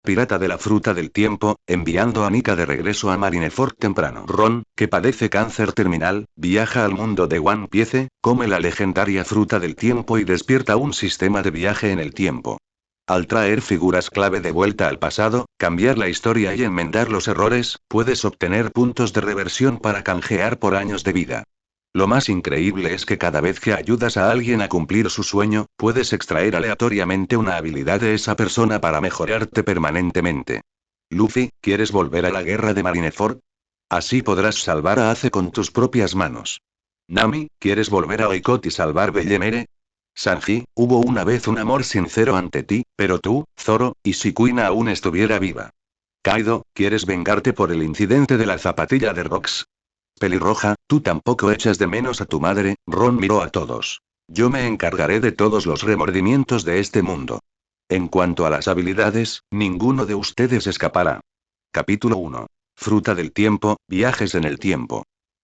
pirata de la fruta del tiempo, enviando a Nika de regreso a Marineford temprano. Ron, que padece cáncer terminal, viaja al mundo de One Piece, come la legendaria fruta del tiempo y despierta un sistema de viaje en el tiempo. Al traer figuras clave de vuelta al pasado, cambiar la historia y enmendar los errores, puedes obtener puntos de reversión para canjear por años de vida. Lo más increíble es que cada vez que ayudas a alguien a cumplir su sueño, puedes extraer aleatoriamente una habilidad de esa persona para mejorarte permanentemente. Luffy, ¿quieres volver a la guerra de Marineford? Así podrás salvar a Ace con tus propias manos. Nami, ¿quieres volver a Oikot y salvar Bellemere? Sanji, hubo una vez un amor sincero ante ti, pero tú, Zoro, y si Kuina aún estuviera viva. Kaido, ¿quieres vengarte por el incidente de la zapatilla de Rox? Pelirroja, tú tampoco echas de menos a tu madre. Ron miró a todos. Yo me encargaré de todos los remordimientos de este mundo. En cuanto a las habilidades, ninguno de ustedes escapará. Capítulo 1. Fruta del tiempo, viajes en el tiempo.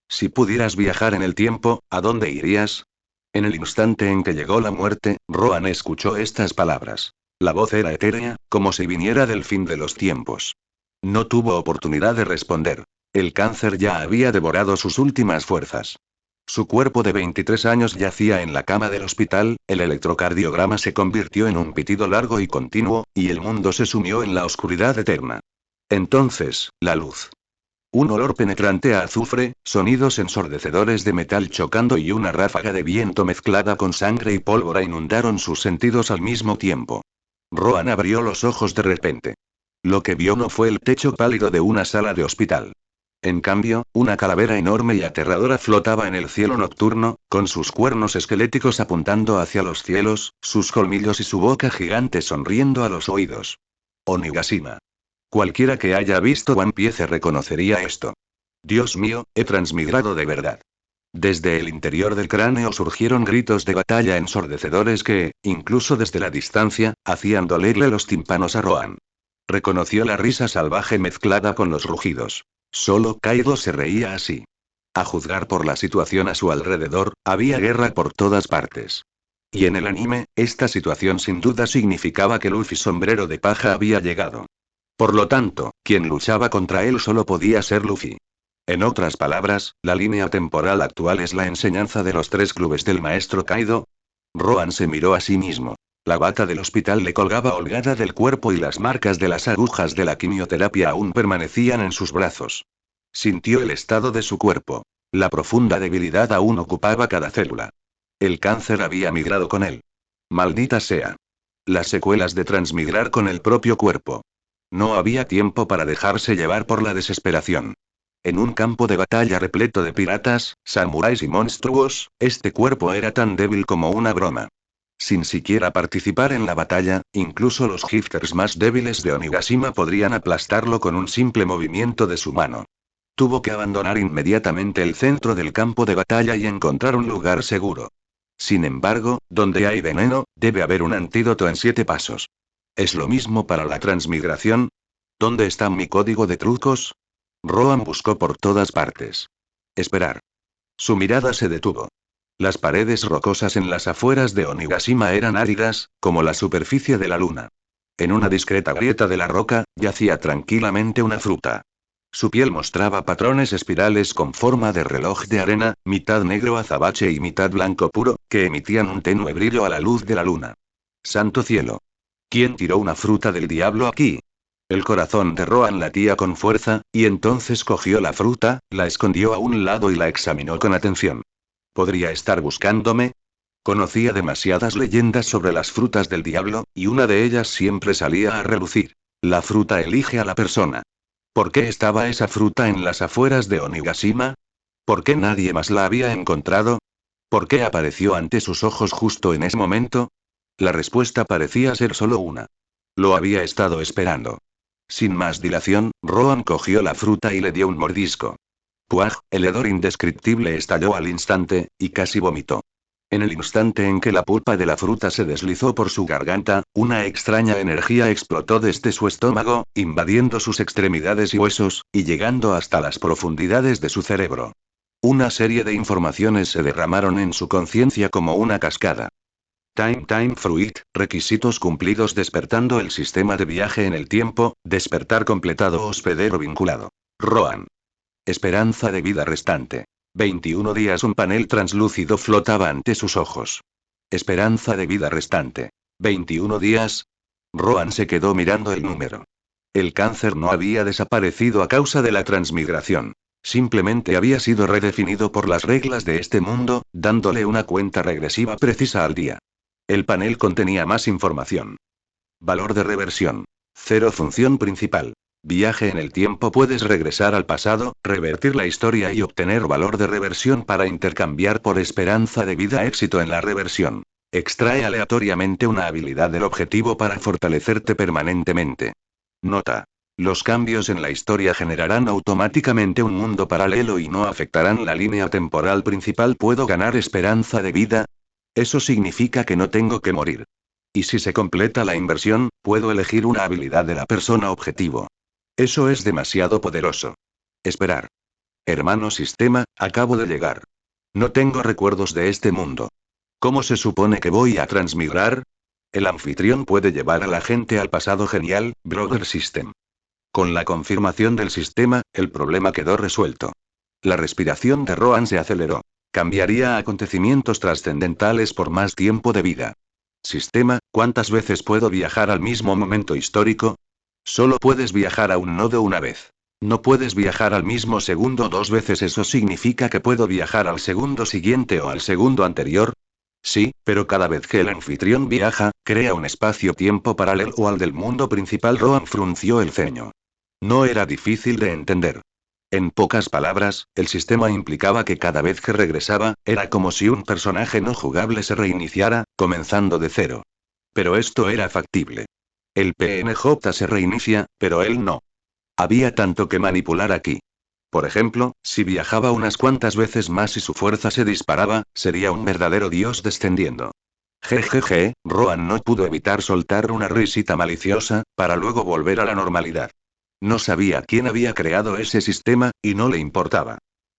Si pudieras viajar en el tiempo, ¿a dónde irías? En el instante en que llegó la muerte, Rohan escuchó estas palabras. La voz era etérea, como si viniera del fin de los tiempos. No tuvo oportunidad de responder. El cáncer ya había devorado sus últimas fuerzas. Su cuerpo de 23 años yacía en la cama del hospital, el electrocardiograma se convirtió en un pitido largo y continuo, y el mundo se sumió en la oscuridad eterna. Entonces, la luz. Un olor penetrante a azufre, sonidos ensordecedores de metal chocando y una ráfaga de viento mezclada con sangre y pólvora inundaron sus sentidos al mismo tiempo. Rohan abrió los ojos de repente. Lo que vio no fue el techo pálido de una sala de hospital. En cambio, una calavera enorme y aterradora flotaba en el cielo nocturno, con sus cuernos esqueléticos apuntando hacia los cielos, sus colmillos y su boca gigante sonriendo a los oídos. Onigashima. Cualquiera que haya visto One Piece reconocería esto. Dios mío, he transmigrado de verdad. Desde el interior del cráneo surgieron gritos de batalla ensordecedores que, incluso desde la distancia, hacían dolerle los tímpanos a Rohan. Reconoció la risa salvaje mezclada con los rugidos. Solo Kaido se reía así. A juzgar por la situación a su alrededor, había guerra por todas partes. Y en el anime, esta situación sin duda significaba que Luffy sombrero de paja había llegado. Por lo tanto, quien luchaba contra él solo podía ser Luffy. En otras palabras, la línea temporal actual es la enseñanza de los tres clubes del maestro Kaido. Rohan se miró a sí mismo. La bata del hospital le colgaba holgada del cuerpo y las marcas de las agujas de la quimioterapia aún permanecían en sus brazos. Sintió el estado de su cuerpo. La profunda debilidad aún ocupaba cada célula. El cáncer había migrado con él. Maldita sea. Las secuelas de transmigrar con el propio cuerpo. No había tiempo para dejarse llevar por la desesperación. En un campo de batalla repleto de piratas, samuráis y monstruos, este cuerpo era tan débil como una broma. Sin siquiera participar en la batalla, incluso los gifters más débiles de Onigashima podrían aplastarlo con un simple movimiento de su mano. Tuvo que abandonar inmediatamente el centro del campo de batalla y encontrar un lugar seguro. Sin embargo, donde hay veneno, debe haber un antídoto en 7 pasos. ¿Es lo mismo para la transmigración? ¿Dónde está mi código de trucos? Rohan buscó por todas partes. Esperar. Su mirada se detuvo. Las paredes rocosas en las afueras de Onigashima eran áridas, como la superficie de la luna. En una discreta grieta de la roca, yacía tranquilamente una fruta. Su piel mostraba patrones espirales con forma de reloj de arena, mitad negro azabache y mitad blanco puro, que emitían un tenue brillo a la luz de la luna. ¡Santo cielo! ¿Quién tiró una fruta del diablo aquí? El corazón de Rohan latía con fuerza, y entonces cogió la fruta, la escondió a un lado y la examinó con atención. ¿Podría estar buscándome? Conocía demasiadas leyendas sobre las frutas del diablo, y una de ellas siempre salía a relucir. La fruta elige a la persona. ¿Por qué estaba esa fruta en las afueras de Onigashima? ¿Por qué nadie más la había encontrado? ¿Por qué apareció ante sus ojos justo en ese momento? La respuesta parecía ser solo una. Lo había estado esperando. Sin más dilación, Rohan cogió la fruta y le dio un mordisco. ¡Puaj! El hedor indescriptible estalló al instante, y casi vomitó. En el instante en que la pulpa de la fruta se deslizó por su garganta, una extraña energía explotó desde su estómago, invadiendo sus extremidades y huesos, y llegando hasta las profundidades de su cerebro. Una serie de informaciones se derramaron en su conciencia como una cascada. Time Fruit, requisitos cumplidos despertando el sistema de viaje en el tiempo, despertar completado hospedero vinculado. Rohan. Esperanza de vida restante. 21 días un panel translúcido flotaba ante sus ojos. Esperanza de vida restante. 21 días. Rohan se quedó mirando el número. El cáncer no había desaparecido a causa de la transmigración. Simplemente había sido redefinido por las reglas de este mundo, dándole una cuenta regresiva precisa al día. El panel contenía más información. Valor de reversión. 0. Función principal. Viaje en el tiempo. Puedes regresar al pasado, revertir la historia y obtener valor de reversión para intercambiar por esperanza de vida. Éxito en la reversión. Extrae aleatoriamente una habilidad del objetivo para fortalecerte permanentemente. Nota. Los cambios en la historia generarán automáticamente un mundo paralelo y no afectarán la línea temporal principal. ¿Puedo ganar esperanza de vida? Eso significa que no tengo que morir. Y si se completa la inversión, puedo elegir una habilidad de la persona objetivo. Eso es demasiado poderoso. Esperar. Hermano sistema, acabo de llegar. No tengo recuerdos de este mundo. ¿Cómo se supone que voy a transmigrar? El anfitrión puede llevar a la gente al pasado. Genial, Brother System. Con la confirmación del sistema, el problema quedó resuelto. La respiración de Rohan se aceleró. Cambiaría acontecimientos trascendentales por más tiempo de vida. Sistema, ¿cuántas veces puedo viajar al mismo momento histórico? Solo puedes viajar a un nodo una vez. No puedes viajar al mismo segundo 2 veces. ¿Eso significa que puedo viajar al segundo siguiente o al segundo anterior? Sí, pero cada vez que el anfitrión viaja, crea un espacio-tiempo paralelo al del mundo principal. Rohan frunció el ceño. No era difícil de entender. En pocas palabras, el sistema implicaba que cada vez que regresaba, era como si un personaje no jugable se reiniciara, comenzando de cero. Pero esto era factible. El PNJ se reinicia, pero él no. Había tanto que manipular aquí. Por ejemplo, si viajaba unas cuantas veces más y su fuerza se disparaba, sería un verdadero dios descendiendo. Jejeje, Rohan no pudo evitar soltar una risita maliciosa, para luego volver a la normalidad. No sabía quién había creado ese sistema, y no le importaba.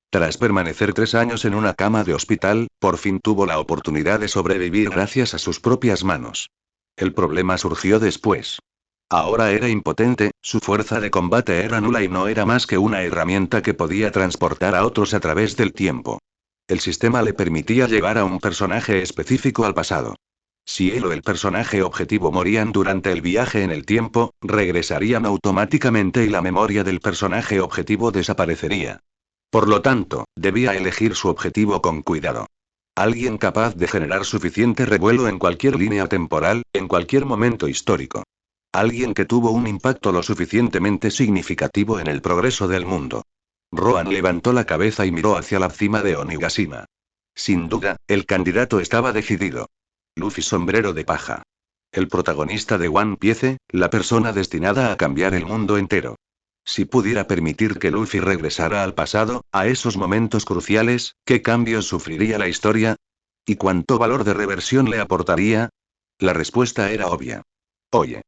Tras permanecer 3 años en una cama de hospital, por fin tuvo la oportunidad de sobrevivir gracias a sus propias manos. El problema surgió después. Ahora era impotente, su fuerza de combate era nula y no era más que una herramienta que podía transportar a otros a través del tiempo. El sistema le permitía llevar a un personaje específico al pasado. Si él o el personaje objetivo morían durante el viaje en el tiempo, regresarían automáticamente y la memoria del personaje objetivo desaparecería. Por lo tanto, debía elegir su objetivo con cuidado. Alguien capaz de generar suficiente revuelo en cualquier línea temporal, en cualquier momento histórico. Alguien que tuvo un impacto lo suficientemente significativo en el progreso del mundo. Rohan levantó la cabeza y miró hacia la cima de Onigashima. Sin duda, el candidato estaba decidido. Luffy sombrero de paja. El protagonista de One Piece, la persona destinada a cambiar el mundo entero. Si pudiera permitir que Luffy regresara al pasado, a esos momentos cruciales, ¿qué cambios sufriría la historia? ¿Y cuánto valor de reversión le aportaría? La respuesta era obvia. Oye.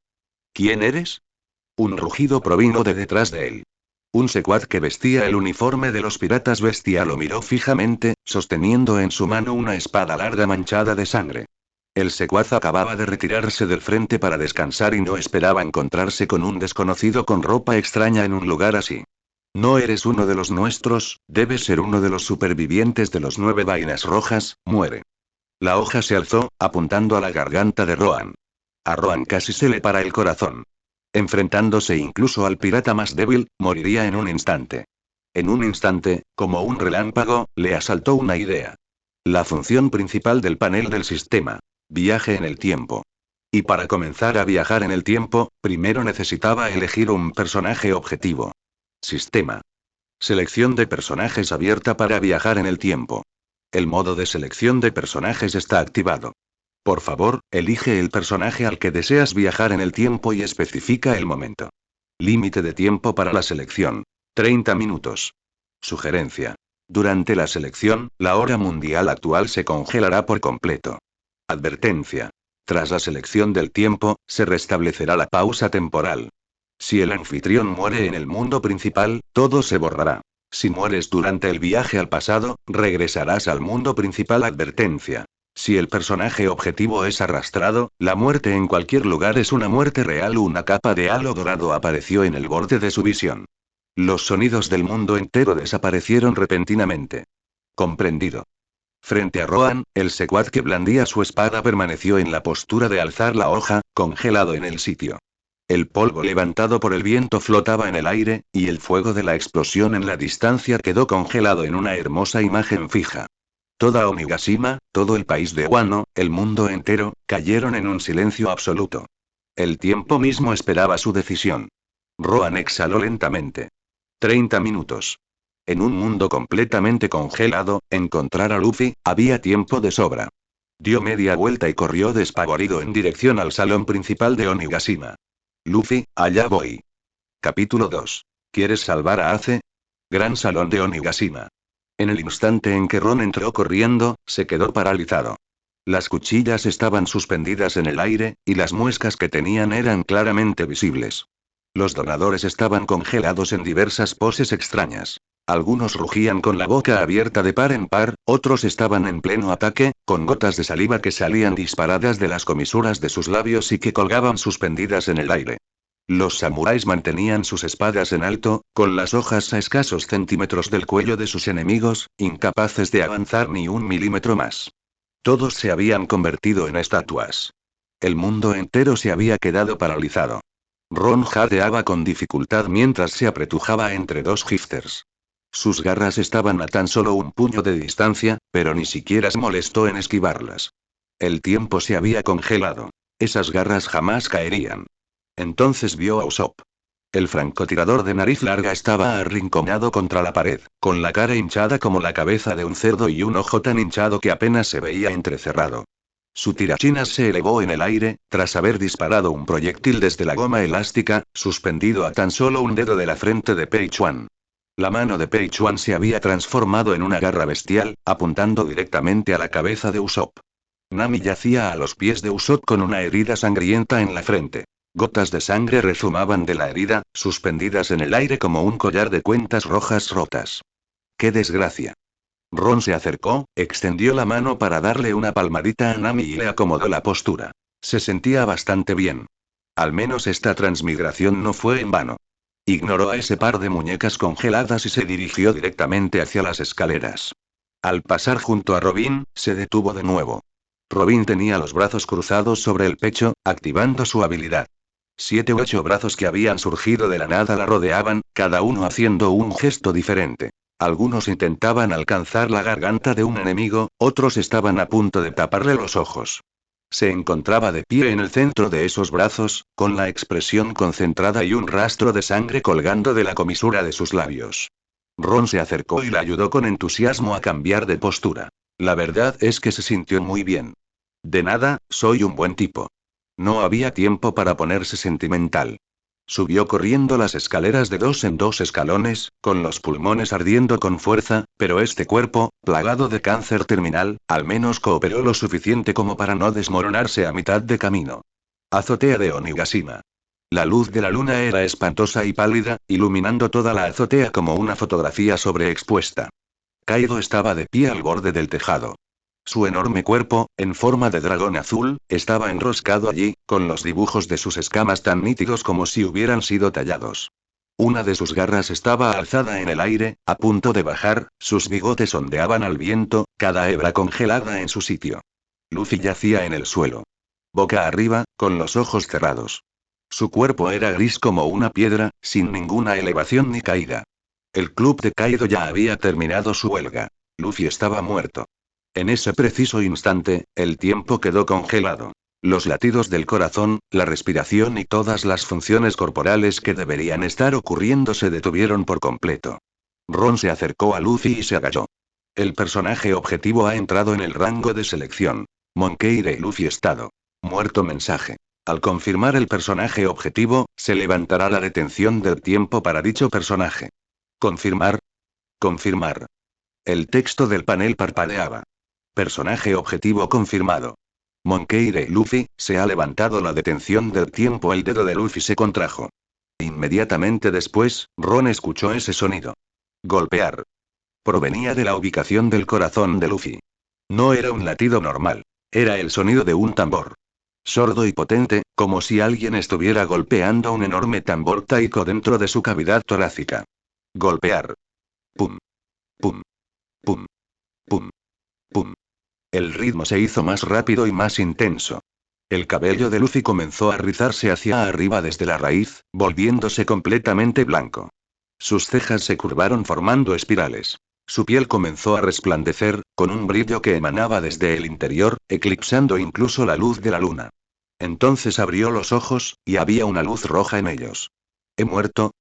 ¿Quién eres? Un rugido provino de detrás de él. Un secuaz que vestía el uniforme de los piratas bestia lo miró fijamente, sosteniendo en su mano una espada larga manchada de sangre. El secuaz acababa de retirarse del frente para descansar y no esperaba encontrarse con un desconocido con ropa extraña en un lugar así. No eres uno de los nuestros, debes ser uno de los supervivientes de los 9 vainas rojas, muere. La hoja se alzó, apuntando a la garganta de Rohan. A Rohan casi se le para el corazón. Enfrentándose incluso al pirata más débil, moriría en un instante. En un instante, como un relámpago, le asaltó una idea. La función principal del panel del sistema. Viaje en el tiempo. Y para comenzar a viajar en el tiempo, primero necesitaba elegir un personaje objetivo. Sistema. Selección de personajes abierta para viajar en el tiempo. El modo de selección de personajes está activado. Por favor, elige el personaje al que deseas viajar en el tiempo y especifica el momento. Límite de tiempo para la selección. 30 minutos. Sugerencia. Durante la selección, la hora mundial actual se congelará por completo. Advertencia. Tras la selección del tiempo, se restablecerá la pausa temporal. Si el anfitrión muere en el mundo principal, todo se borrará. Si mueres durante el viaje al pasado, regresarás al mundo principal. Advertencia. Si el personaje objetivo es arrastrado, la muerte en cualquier lugar es una muerte real. Una capa de halo dorado apareció en el borde de su visión. Los sonidos del mundo entero desaparecieron repentinamente. Comprendido. Frente a Rohan, el secuaz que blandía su espada permaneció en la postura de alzar la hoja, congelado en el sitio. El polvo levantado por el viento flotaba en el aire, y el fuego de la explosión en la distancia quedó congelado en una hermosa imagen fija. Toda Onigashima, todo el país de Wano, el mundo entero, cayeron en un silencio absoluto. El tiempo mismo esperaba su decisión. Rohan exhaló lentamente. 30 minutos. En un mundo completamente congelado, encontrar a Luffy, había tiempo de sobra. Dio media vuelta y corrió despavorido en dirección al salón principal de Onigashima. Luffy, allá voy. Capítulo 2. ¿Quieres salvar a Ace? Gran salón de Onigashima. En el instante en que Ron entró corriendo, se quedó paralizado. Las cuchillas estaban suspendidas en el aire, y las muescas que tenían eran claramente visibles. Los donadores estaban congelados en diversas poses extrañas. Algunos rugían con la boca abierta de par en par, otros estaban en pleno ataque, con gotas de saliva que salían disparadas de las comisuras de sus labios y que colgaban suspendidas en el aire. Los samuráis mantenían sus espadas en alto, con las hojas a escasos centímetros del cuello de sus enemigos, incapaces de avanzar ni un milímetro más. Todos se habían convertido en estatuas. El mundo entero se había quedado paralizado. Ron jadeaba con dificultad mientras se apretujaba entre dos gifters. Sus garras estaban a tan solo un puño de distancia, pero ni siquiera se molestó en esquivarlas. El tiempo se había congelado. Esas garras jamás caerían. Entonces vio a Usopp. El francotirador de nariz larga estaba arrinconado contra la pared, con la cara hinchada como la cabeza de un cerdo y un ojo tan hinchado que apenas se veía entrecerrado. Su tirachinas se elevó en el aire, tras haber disparado un proyectil desde la goma elástica, suspendido a tan solo un dedo de la frente de Pei Chuan. La mano de Pei Chuan se había transformado en una garra bestial, apuntando directamente a la cabeza de Usopp. Nami yacía a los pies de Usopp con una herida sangrienta en la frente. Gotas de sangre rezumaban de la herida, suspendidas en el aire como un collar de cuentas rojas rotas. ¡Qué desgracia! Ron se acercó, extendió la mano para darle una palmadita a Nami y le acomodó la postura. Se sentía bastante bien. Al menos esta transmigración no fue en vano. Ignoró a ese par de muñecas congeladas y se dirigió directamente hacia las escaleras. Al pasar junto a Robin, se detuvo de nuevo. Robin tenía los brazos cruzados sobre el pecho, activando su habilidad. 7 u 8 brazos que habían surgido de la nada la rodeaban, cada uno haciendo un gesto diferente. Algunos intentaban alcanzar la garganta de un enemigo, otros estaban a punto de taparle los ojos. Se encontraba de pie en el centro de esos brazos, con la expresión concentrada y un rastro de sangre colgando de la comisura de sus labios. Ron se acercó y la ayudó con entusiasmo a cambiar de postura. La verdad es que se sintió muy bien. De nada, soy un buen tipo. No había tiempo para ponerse sentimental. Subió corriendo las escaleras de 2 en 2 escalones, con los pulmones ardiendo con fuerza, pero este cuerpo, plagado de cáncer terminal, al menos cooperó lo suficiente como para no desmoronarse a mitad de camino. Azotea de Onigashima. La luz de la luna era espantosa y pálida, iluminando toda la azotea como una fotografía sobreexpuesta. Kaido estaba de pie al borde del tejado. Su enorme cuerpo, en forma de dragón azul, estaba enroscado allí, con los dibujos de sus escamas tan nítidos como si hubieran sido tallados. Una de sus garras estaba alzada en el aire, a punto de bajar, sus bigotes ondeaban al viento, cada hebra congelada en su sitio. Luffy yacía en el suelo. Boca arriba, con los ojos cerrados. Su cuerpo era gris como una piedra, sin ninguna elevación ni caída. El club de Kaido ya había terminado su huelga. Luffy estaba muerto. En ese preciso instante, el tiempo quedó congelado. Los latidos del corazón, la respiración y todas las funciones corporales que deberían estar ocurriendo se detuvieron por completo. Ron se acercó a Luffy y se agachó. El personaje objetivo ha entrado en el rango de selección. Monkey Luffy estado. Muerto mensaje. Al confirmar el personaje objetivo, se levantará la detención del tiempo para dicho personaje. Confirmar. Confirmar. El texto del panel parpadeaba. Personaje objetivo confirmado. Monkey Luffy, se ha levantado la detención del tiempo. El dedo de Luffy se contrajo. Inmediatamente después, Ron escuchó ese sonido. Golpear. Provenía de la ubicación del corazón de Luffy. No era un latido normal. Era el sonido de un tambor. Sordo y potente, como si alguien estuviera golpeando un enorme tambor taiko dentro de su cavidad torácica. Golpear. Pum. Pum. Pum. Pum. Pum. El ritmo se hizo más rápido y más intenso. El cabello de Luffy comenzó a rizarse hacia arriba desde la raíz, volviéndose completamente blanco. Sus cejas se curvaron formando espirales. Su piel comenzó a resplandecer, con un brillo que emanaba desde el interior, eclipsando incluso la luz de la luna. Entonces abrió los ojos, y había una luz roja en ellos. ¿He muerto?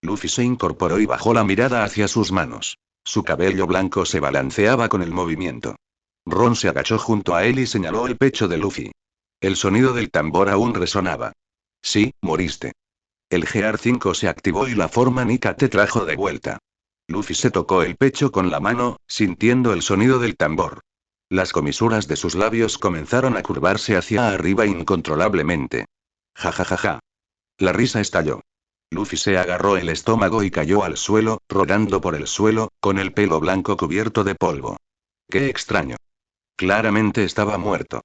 Luffy se incorporó y bajó la mirada hacia sus manos. Su cabello blanco se balanceaba con el movimiento. Ron se agachó junto a él y señaló el pecho de Luffy. El sonido del tambor aún resonaba. Sí, moriste. El GR5 se activó y la forma Nika te trajo de vuelta. Luffy se tocó el pecho con la mano, sintiendo el sonido del tambor. Las comisuras de sus labios comenzaron a curvarse hacia arriba incontrolablemente. Ja ja ja ja. La risa estalló. Luffy se agarró el estómago y cayó al suelo, rodando por el suelo, con el pelo blanco cubierto de polvo. ¡Qué extraño! Claramente estaba muerto.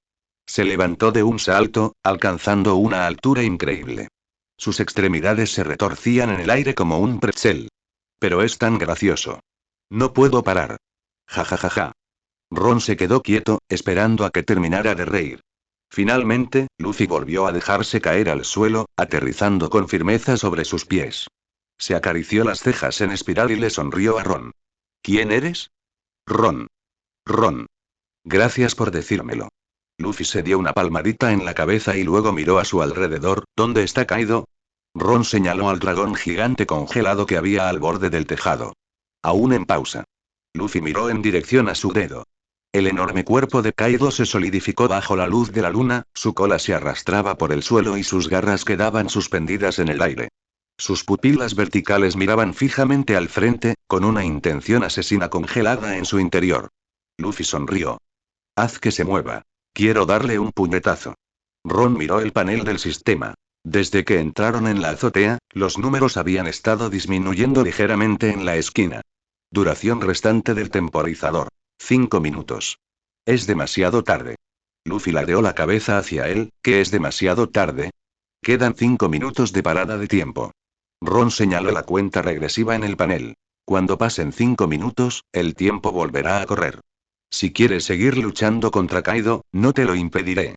Se levantó de un salto, alcanzando una altura increíble. Sus extremidades se retorcían en el aire como un pretzel. Pero es tan gracioso. No puedo parar. Ja ja ja ja. Ron se quedó quieto, esperando a que terminara de reír. Finalmente, Luffy volvió a dejarse caer al suelo, aterrizando con firmeza sobre sus pies. Se acarició las cejas en espiral y le sonrió a Ron. ¿Quién eres? Ron. Ron. Gracias por decírmelo. Luffy se dio una palmadita en la cabeza y luego miró a su alrededor. ¿Dónde está Kaido? Ron señaló al dragón gigante congelado que había al borde del tejado. Aún en pausa. Luffy miró en dirección a su dedo. El enorme cuerpo de Kaido se solidificó bajo la luz de la luna, su cola se arrastraba por el suelo y sus garras quedaban suspendidas en el aire. Sus pupilas verticales miraban fijamente al frente, con una intención asesina congelada en su interior. Luffy sonrió. Haz que se mueva. Quiero darle un puñetazo. Ron miró el panel del sistema. Desde que entraron en la azotea, los números habían estado disminuyendo ligeramente en la esquina. Duración restante del temporizador. 5 minutos. Es demasiado tarde. Luffy ladeó la cabeza hacia él. ¿Qué es demasiado tarde? Quedan 5 minutos de parada de tiempo. Ron señaló la cuenta regresiva en el panel. Cuando pasen 5 minutos, el tiempo volverá a correr. Si quieres seguir luchando contra Kaido, no te lo impediré.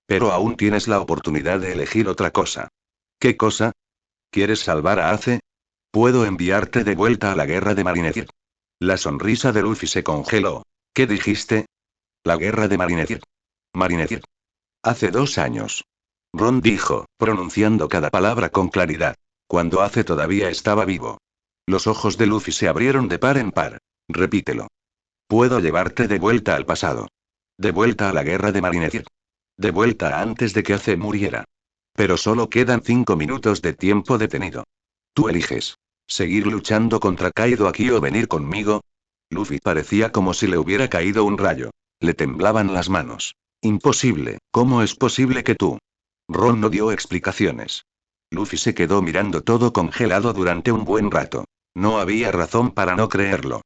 Pero aún tienes la oportunidad de elegir otra cosa. ¿Qué cosa? ¿Quieres salvar a Ace? Puedo enviarte de vuelta a la guerra de Marineford. La sonrisa de Luffy se congeló. ¿Qué dijiste? La guerra de Marineford. Marineford. Hace 2 años. Ron dijo, pronunciando cada palabra con claridad. Cuando Ace todavía estaba vivo. Los ojos de Luffy se abrieron de par en par. Repítelo. Puedo llevarte de vuelta al pasado. De vuelta a la guerra de Marineford. De vuelta a antes de que Ace muriera. Pero solo quedan 5 minutos de tiempo detenido. Tú eliges. ¿Seguir luchando contra Kaido aquí o venir conmigo? Luffy parecía como si le hubiera caído un rayo. Le temblaban las manos. Imposible, ¿cómo es posible que tú? Ron no dio explicaciones. Luffy se quedó mirando todo congelado durante un buen rato. No había razón para no creerlo.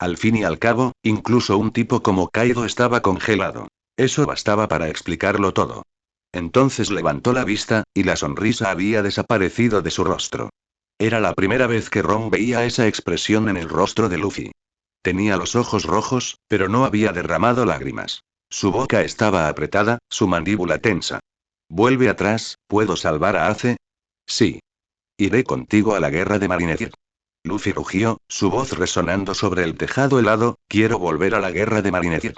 Al fin y al cabo, incluso un tipo como Kaido estaba congelado. Eso bastaba para explicarlo todo. Entonces levantó la vista, y la sonrisa había desaparecido de su rostro. Era la primera vez que Ron veía esa expresión en el rostro de Luffy. Tenía los ojos rojos, pero no había derramado lágrimas. Su boca estaba apretada, su mandíbula tensa. Vuelve atrás, ¿puedo salvar a Ace? Sí. Iré contigo a la guerra de Marineford. Luffy rugió, su voz resonando sobre el tejado helado. Quiero volver a la guerra de Marineford.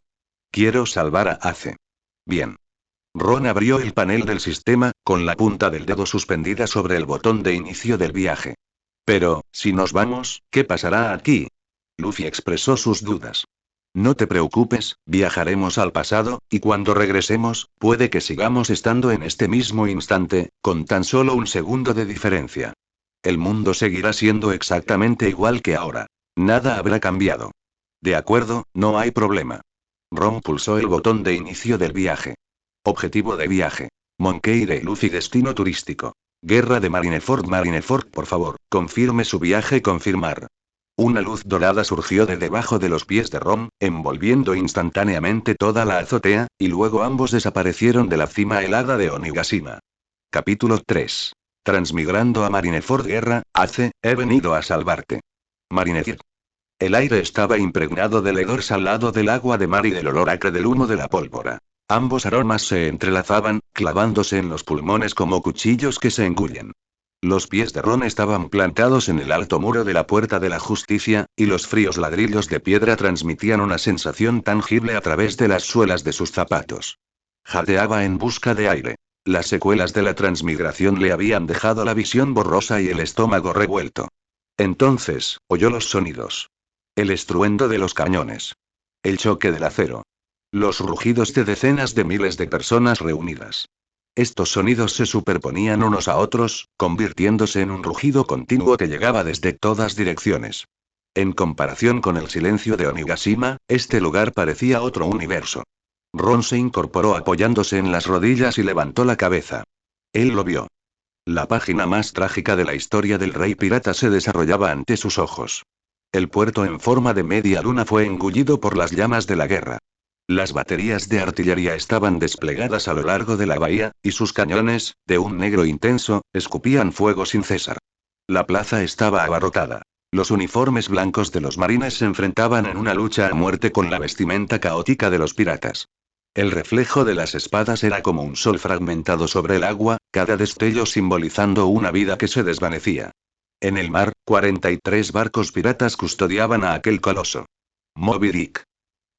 Quiero salvar a Ace. Bien. Ron abrió el panel del sistema, con la punta del dedo suspendida sobre el botón de inicio del viaje. Pero, si nos vamos, ¿qué pasará aquí? Luffy expresó sus dudas. No te preocupes, viajaremos al pasado, y cuando regresemos, puede que sigamos estando en este mismo instante, con tan solo un segundo de diferencia. El mundo seguirá siendo exactamente igual que ahora. Nada habrá cambiado. De acuerdo, no hay problema. Ron pulsó el botón de inicio del viaje. Objetivo de viaje. Monkey D. Luffy destino turístico. Guerra de Marineford. Marineford, por favor, confirme su viaje. Confirmar. Una luz dorada surgió de debajo de los pies de Ron, envolviendo instantáneamente toda la azotea, y luego ambos desaparecieron de la cima helada de Onigashima. Capítulo 3. Transmigrando a Marineford Guerra, he venido a salvarte. Marineford. El aire estaba impregnado del hedor salado del agua de mar y del olor acre del humo de la pólvora. Ambos aromas se entrelazaban, clavándose en los pulmones como cuchillos que se engullen. Los pies de Ron estaban plantados en el alto muro de la Puerta de la Justicia, y los fríos ladrillos de piedra transmitían una sensación tangible a través de las suelas de sus zapatos. Jadeaba en busca de aire. Las secuelas de la transmigración le habían dejado la visión borrosa y el estómago revuelto. Entonces, oyó los sonidos. El estruendo de los cañones. El choque del acero. Los rugidos de decenas de miles de personas reunidas. Estos sonidos se superponían unos a otros, convirtiéndose en un rugido continuo que llegaba desde todas direcciones. En comparación con el silencio de Onigashima, este lugar parecía otro universo. Ron se incorporó apoyándose en las rodillas y levantó la cabeza. Él lo vio. La página más trágica de la historia del rey pirata se desarrollaba ante sus ojos. El puerto en forma de media luna fue engullido por las llamas de la guerra. Las baterías de artillería estaban desplegadas a lo largo de la bahía, y sus cañones, de un negro intenso, escupían fuego sin cesar. La plaza estaba abarrotada. Los uniformes blancos de los marines se enfrentaban en una lucha a muerte con la vestimenta caótica de los piratas. El reflejo de las espadas era como un sol fragmentado sobre el agua, cada destello simbolizando una vida que se desvanecía. En el mar, 43 barcos piratas custodiaban a aquel coloso. Moby Dick.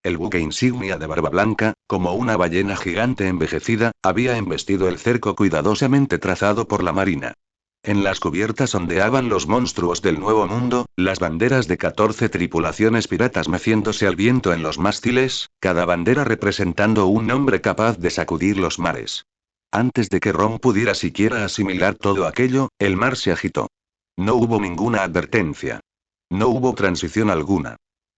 El buque insignia de Barba Blanca, como una ballena gigante envejecida, había embestido el cerco cuidadosamente trazado por la marina. En las cubiertas ondeaban los monstruos del Nuevo Mundo, las banderas de 14 tripulaciones piratas meciéndose al viento en los mástiles, cada bandera representando un nombre capaz de sacudir los mares. Antes de que Ron pudiera siquiera asimilar todo aquello, el mar se agitó. No hubo ninguna advertencia. No hubo transición alguna.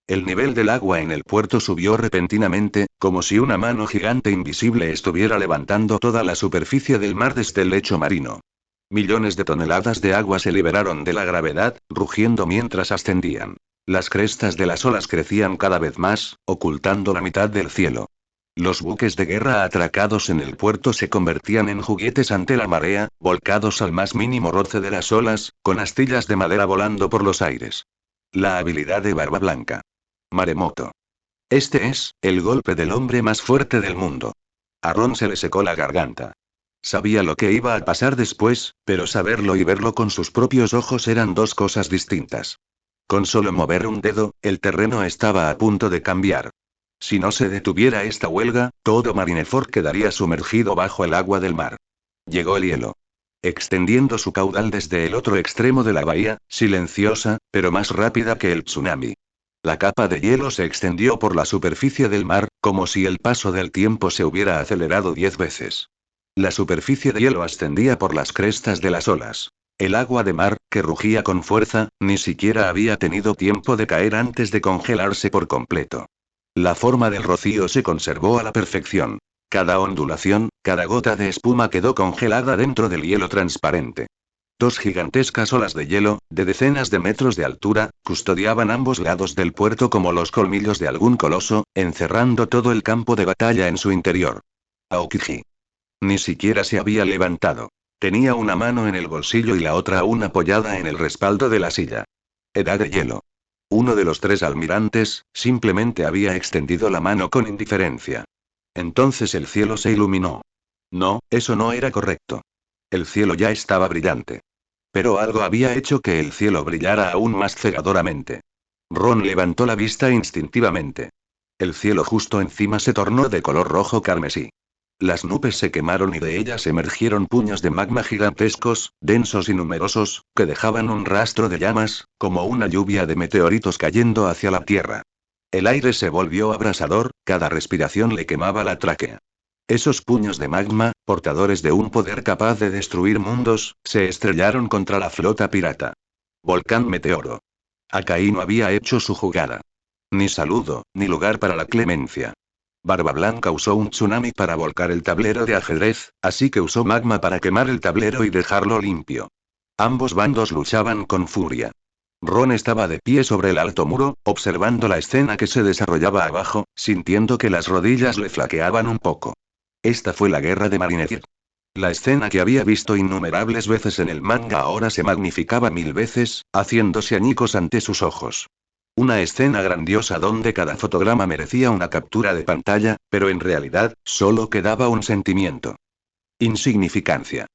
El nivel del agua en el puerto subió repentinamente, como si una mano gigante invisible estuviera levantando toda la superficie del mar desde el lecho marino. Millones de toneladas de agua se liberaron de la gravedad, rugiendo mientras ascendían. Las crestas de las olas crecían cada vez más, ocultando la mitad del cielo. Los buques de guerra atracados en el puerto se convertían en juguetes ante la marea, volcados al más mínimo roce de las olas, con astillas de madera volando por los aires. La habilidad de Barba Blanca. Maremoto. Este es, el golpe del hombre más fuerte del mundo. A Ron se le secó la garganta. Sabía lo que iba a pasar después, pero saberlo y verlo con sus propios ojos eran dos cosas distintas. Con solo mover un dedo, el terreno estaba a punto de cambiar. Si no se detuviera esta huelga, todo Marineford quedaría sumergido bajo el agua del mar. Llegó el hielo. Extendiendo su caudal desde el otro extremo de la bahía, silenciosa, pero más rápida que el tsunami. La capa de hielo se extendió por la superficie del mar, como si el paso del tiempo se hubiera acelerado 10 veces. La superficie de hielo ascendía por las crestas de las olas. El agua de mar, que rugía con fuerza, ni siquiera había tenido tiempo de caer antes de congelarse por completo. La forma del rocío se conservó a la perfección. Cada ondulación, cada gota de espuma quedó congelada dentro del hielo transparente. Dos gigantescas olas de hielo, de decenas de metros de altura, custodiaban ambos lados del puerto como los colmillos de algún coloso, encerrando todo el campo de batalla en su interior. Aokiji. Ni siquiera se había levantado. Tenía una mano en el bolsillo y la otra aún apoyada en el respaldo de la silla. Edad de hielo. Uno de los tres almirantes, simplemente había extendido la mano con indiferencia. Entonces el cielo se iluminó. No, eso no era correcto. El cielo ya estaba brillante. Pero algo había hecho que el cielo brillara aún más cegadoramente. Ron levantó la vista instintivamente. El cielo justo encima se tornó de color rojo carmesí. Las nubes se quemaron y de ellas emergieron puños de magma gigantescos, densos y numerosos, que dejaban un rastro de llamas, como una lluvia de meteoritos cayendo hacia la tierra. El aire se volvió abrasador, cada respiración le quemaba la tráquea. Esos puños de magma, portadores de un poder capaz de destruir mundos, se estrellaron contra la flota pirata. Volcán meteoro. Akai no había hecho su jugada. Ni saludo, ni lugar para la clemencia. Barba Blanca usó un tsunami para volcar el tablero de ajedrez, así que usó magma para quemar el tablero y dejarlo limpio. Ambos bandos luchaban con furia. Ron estaba de pie sobre el alto muro, observando la escena que se desarrollaba abajo, sintiendo que las rodillas le flaqueaban un poco. Esta fue la guerra de Marineford. La escena que había visto innumerables veces en el manga ahora se magnificaba 1000 veces, haciéndose añicos ante sus ojos. Una escena grandiosa donde cada fotograma merecía una captura de pantalla, pero en realidad, solo quedaba un sentimiento. Insignificancia.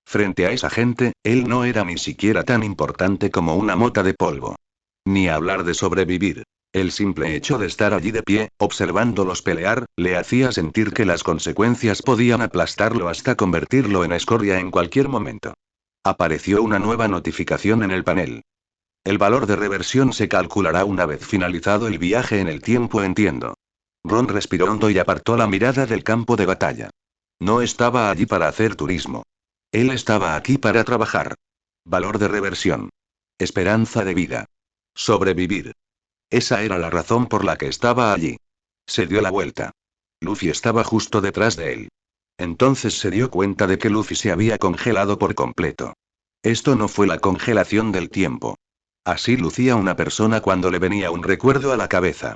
Frente a esa gente, él no era ni siquiera tan importante como una mota de polvo. Ni hablar de sobrevivir. El simple hecho de estar allí de pie, observándolos pelear, le hacía sentir que las consecuencias podían aplastarlo hasta convertirlo en escoria en cualquier momento. Apareció una nueva notificación en el panel. El valor de reversión se calculará una vez finalizado el viaje en el tiempo, entiendo. Ron respiró hondo y apartó la mirada del campo de batalla. No estaba allí para hacer turismo. Él estaba aquí para trabajar. Valor de reversión. Esperanza de vida. Sobrevivir. Esa era la razón por la que estaba allí. Se dio la vuelta. Luffy estaba justo detrás de él. Entonces se dio cuenta de que Luffy se había congelado por completo. Esto no fue la congelación del tiempo. Así lucía una persona cuando le venía un recuerdo a la cabeza.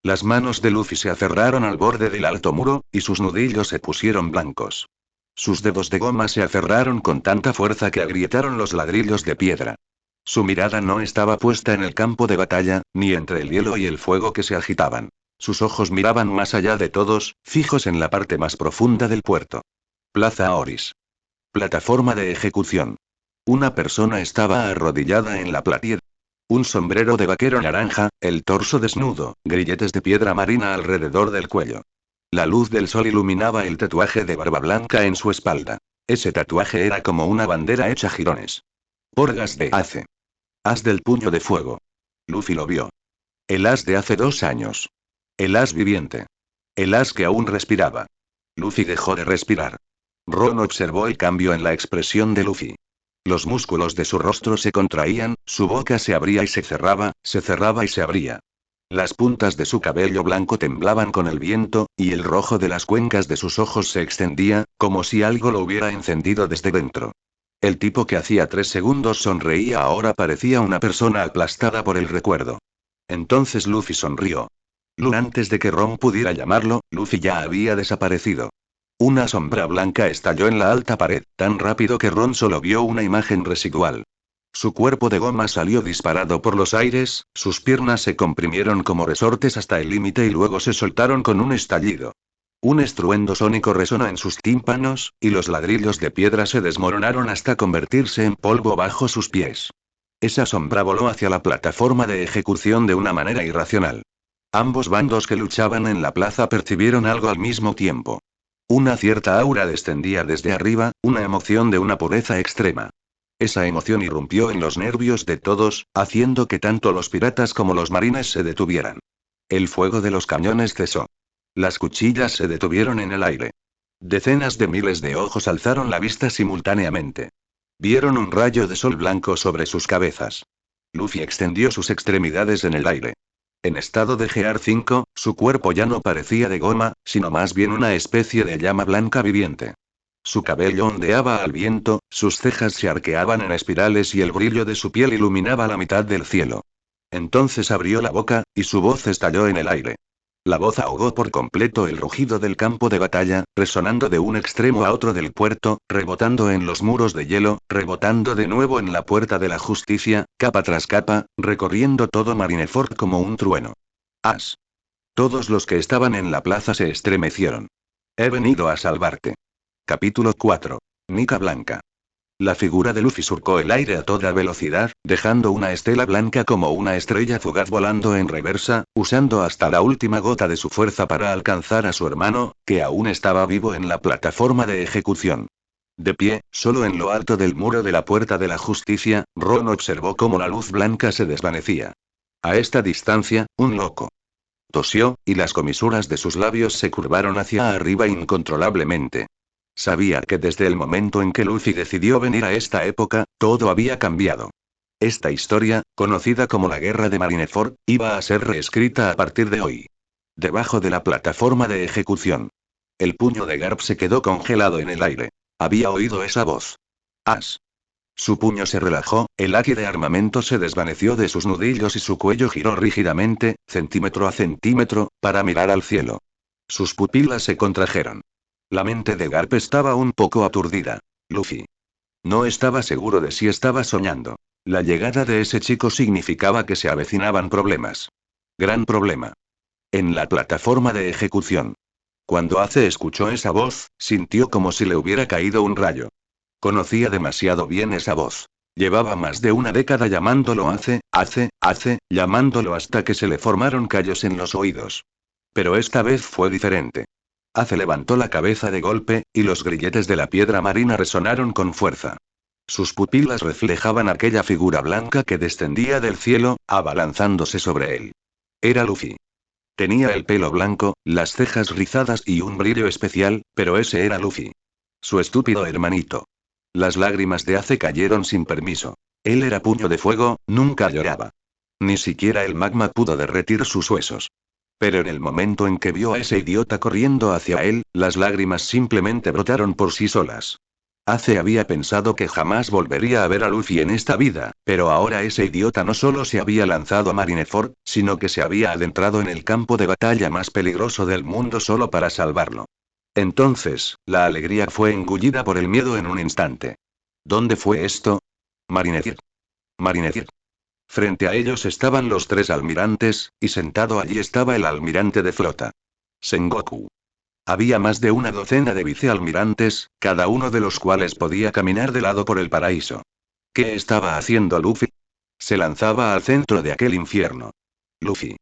Las manos de Luffy se aferraron al borde del alto muro, y sus nudillos se pusieron blancos. Sus dedos de goma se aferraron con tanta fuerza que agrietaron los ladrillos de piedra. Su mirada no estaba puesta en el campo de batalla, ni entre el hielo y el fuego que se agitaban. Sus ojos miraban más allá de todos, fijos en la parte más profunda del puerto. Plaza Oris. Plataforma de ejecución. Una persona estaba arrodillada en la platier. Un sombrero de vaquero naranja, el torso desnudo, grilletes de piedra marina alrededor del cuello. La luz del sol iluminaba el tatuaje de barba blanca en su espalda. Ese tatuaje era como una bandera hecha jirones. Porgas de Ace. As del puño de fuego. Luffy lo vio. El as de hace 2 años. El as viviente. El as que aún respiraba. Luffy dejó de respirar. Ron observó el cambio en la expresión de Luffy. Los músculos de su rostro se contraían, su boca se abría y se cerraba y se abría. Las puntas de su cabello blanco temblaban con el viento, y el rojo de las cuencas de sus ojos se extendía, como si algo lo hubiera encendido desde dentro. El tipo que hacía 3 segundos sonreía ahora parecía una persona aplastada por el recuerdo. Entonces Luffy sonrió. Antes de que Ron pudiera llamarlo, Luffy ya había desaparecido. Una sombra blanca estalló en la alta pared, tan rápido que Ron solo vio una imagen residual. Su cuerpo de goma salió disparado por los aires, sus piernas se comprimieron como resortes hasta el límite y luego se soltaron con un estallido. Un estruendo sónico resonó en sus tímpanos, y los ladrillos de piedra se desmoronaron hasta convertirse en polvo bajo sus pies. Esa sombra voló hacia la plataforma de ejecución de una manera irracional. Ambos bandos que luchaban en la plaza percibieron algo al mismo tiempo. Una cierta aura descendía desde arriba, una emoción de una pureza extrema. Esa emoción irrumpió en los nervios de todos, haciendo que tanto los piratas como los marines se detuvieran. El fuego de los cañones cesó. Las cuchillas se detuvieron en el aire. Decenas de miles de ojos alzaron la vista simultáneamente. Vieron un rayo de sol blanco sobre sus cabezas. Luffy extendió sus extremidades en el aire. En estado de Gear 5, su cuerpo ya no parecía de goma, sino más bien una especie de llama blanca viviente. Su cabello ondeaba al viento, sus cejas se arqueaban en espirales y el brillo de su piel iluminaba la mitad del cielo. Entonces abrió la boca, y su voz estalló en el aire. La voz ahogó por completo el rugido del campo de batalla, resonando de un extremo a otro del puerto, rebotando en los muros de hielo, rebotando de nuevo en la puerta de la justicia, capa tras capa, recorriendo todo Marineford como un trueno. ¡As! Todos los que estaban en la plaza se estremecieron. He venido a salvarte. Capítulo 4. Nica Blanca. La figura de Luffy surcó el aire a toda velocidad, dejando una estela blanca como una estrella fugaz volando en reversa, usando hasta la última gota de su fuerza para alcanzar a su hermano, que aún estaba vivo en la plataforma de ejecución. De pie, solo en lo alto del muro de la puerta de la justicia, Ron observó cómo la luz blanca se desvanecía. A esta distancia, un loco tosió, y las comisuras de sus labios se curvaron hacia arriba incontrolablemente. Sabía que desde el momento en que Luffy decidió venir a esta época, todo había cambiado. Esta historia, conocida como la Guerra de Marineford, iba a ser reescrita a partir de hoy. Debajo de la plataforma de ejecución. El puño de Garp se quedó congelado en el aire. Había oído esa voz. As. Su puño se relajó, el haki de armamento se desvaneció de sus nudillos y su cuello giró rígidamente, centímetro a centímetro, para mirar al cielo. Sus pupilas se contrajeron. La mente de Garp estaba un poco aturdida. Luffy. No estaba seguro de si estaba soñando. La llegada de ese chico significaba que se avecinaban problemas. Gran problema. En la plataforma de ejecución. Cuando Ace escuchó esa voz, sintió como si le hubiera caído un rayo. Conocía demasiado bien esa voz. Llevaba más de una década llamándolo Ace, Ace, Ace, llamándolo hasta que se le formaron callos en los oídos. Pero esta vez fue diferente. Ace levantó la cabeza de golpe, y los grilletes de la piedra marina resonaron con fuerza. Sus pupilas reflejaban aquella figura blanca que descendía del cielo, abalanzándose sobre él. Era Luffy. Tenía el pelo blanco, las cejas rizadas y un brillo especial, pero ese era Luffy. Su estúpido hermanito. Las lágrimas de Ace cayeron sin permiso. Él era puño de fuego, nunca lloraba. Ni siquiera el magma pudo derretir sus huesos. Pero en el momento en que vio a ese idiota corriendo hacia él, las lágrimas simplemente brotaron por sí solas. Ace había pensado que jamás volvería a ver a Luffy en esta vida, pero ahora ese idiota no solo se había lanzado a Marineford, sino que se había adentrado en el campo de batalla más peligroso del mundo solo para salvarlo. Entonces, la alegría fue engullida por el miedo en un instante. ¿Dónde fue esto? Marineford. Marineford. Frente a ellos estaban los tres almirantes, y sentado allí estaba el almirante de flota. Sengoku. Había más de una docena de vicealmirantes, cada uno de los cuales podía caminar de lado por el paraíso. ¿Qué estaba haciendo Luffy? Se lanzaba al centro de aquel infierno. Luffy.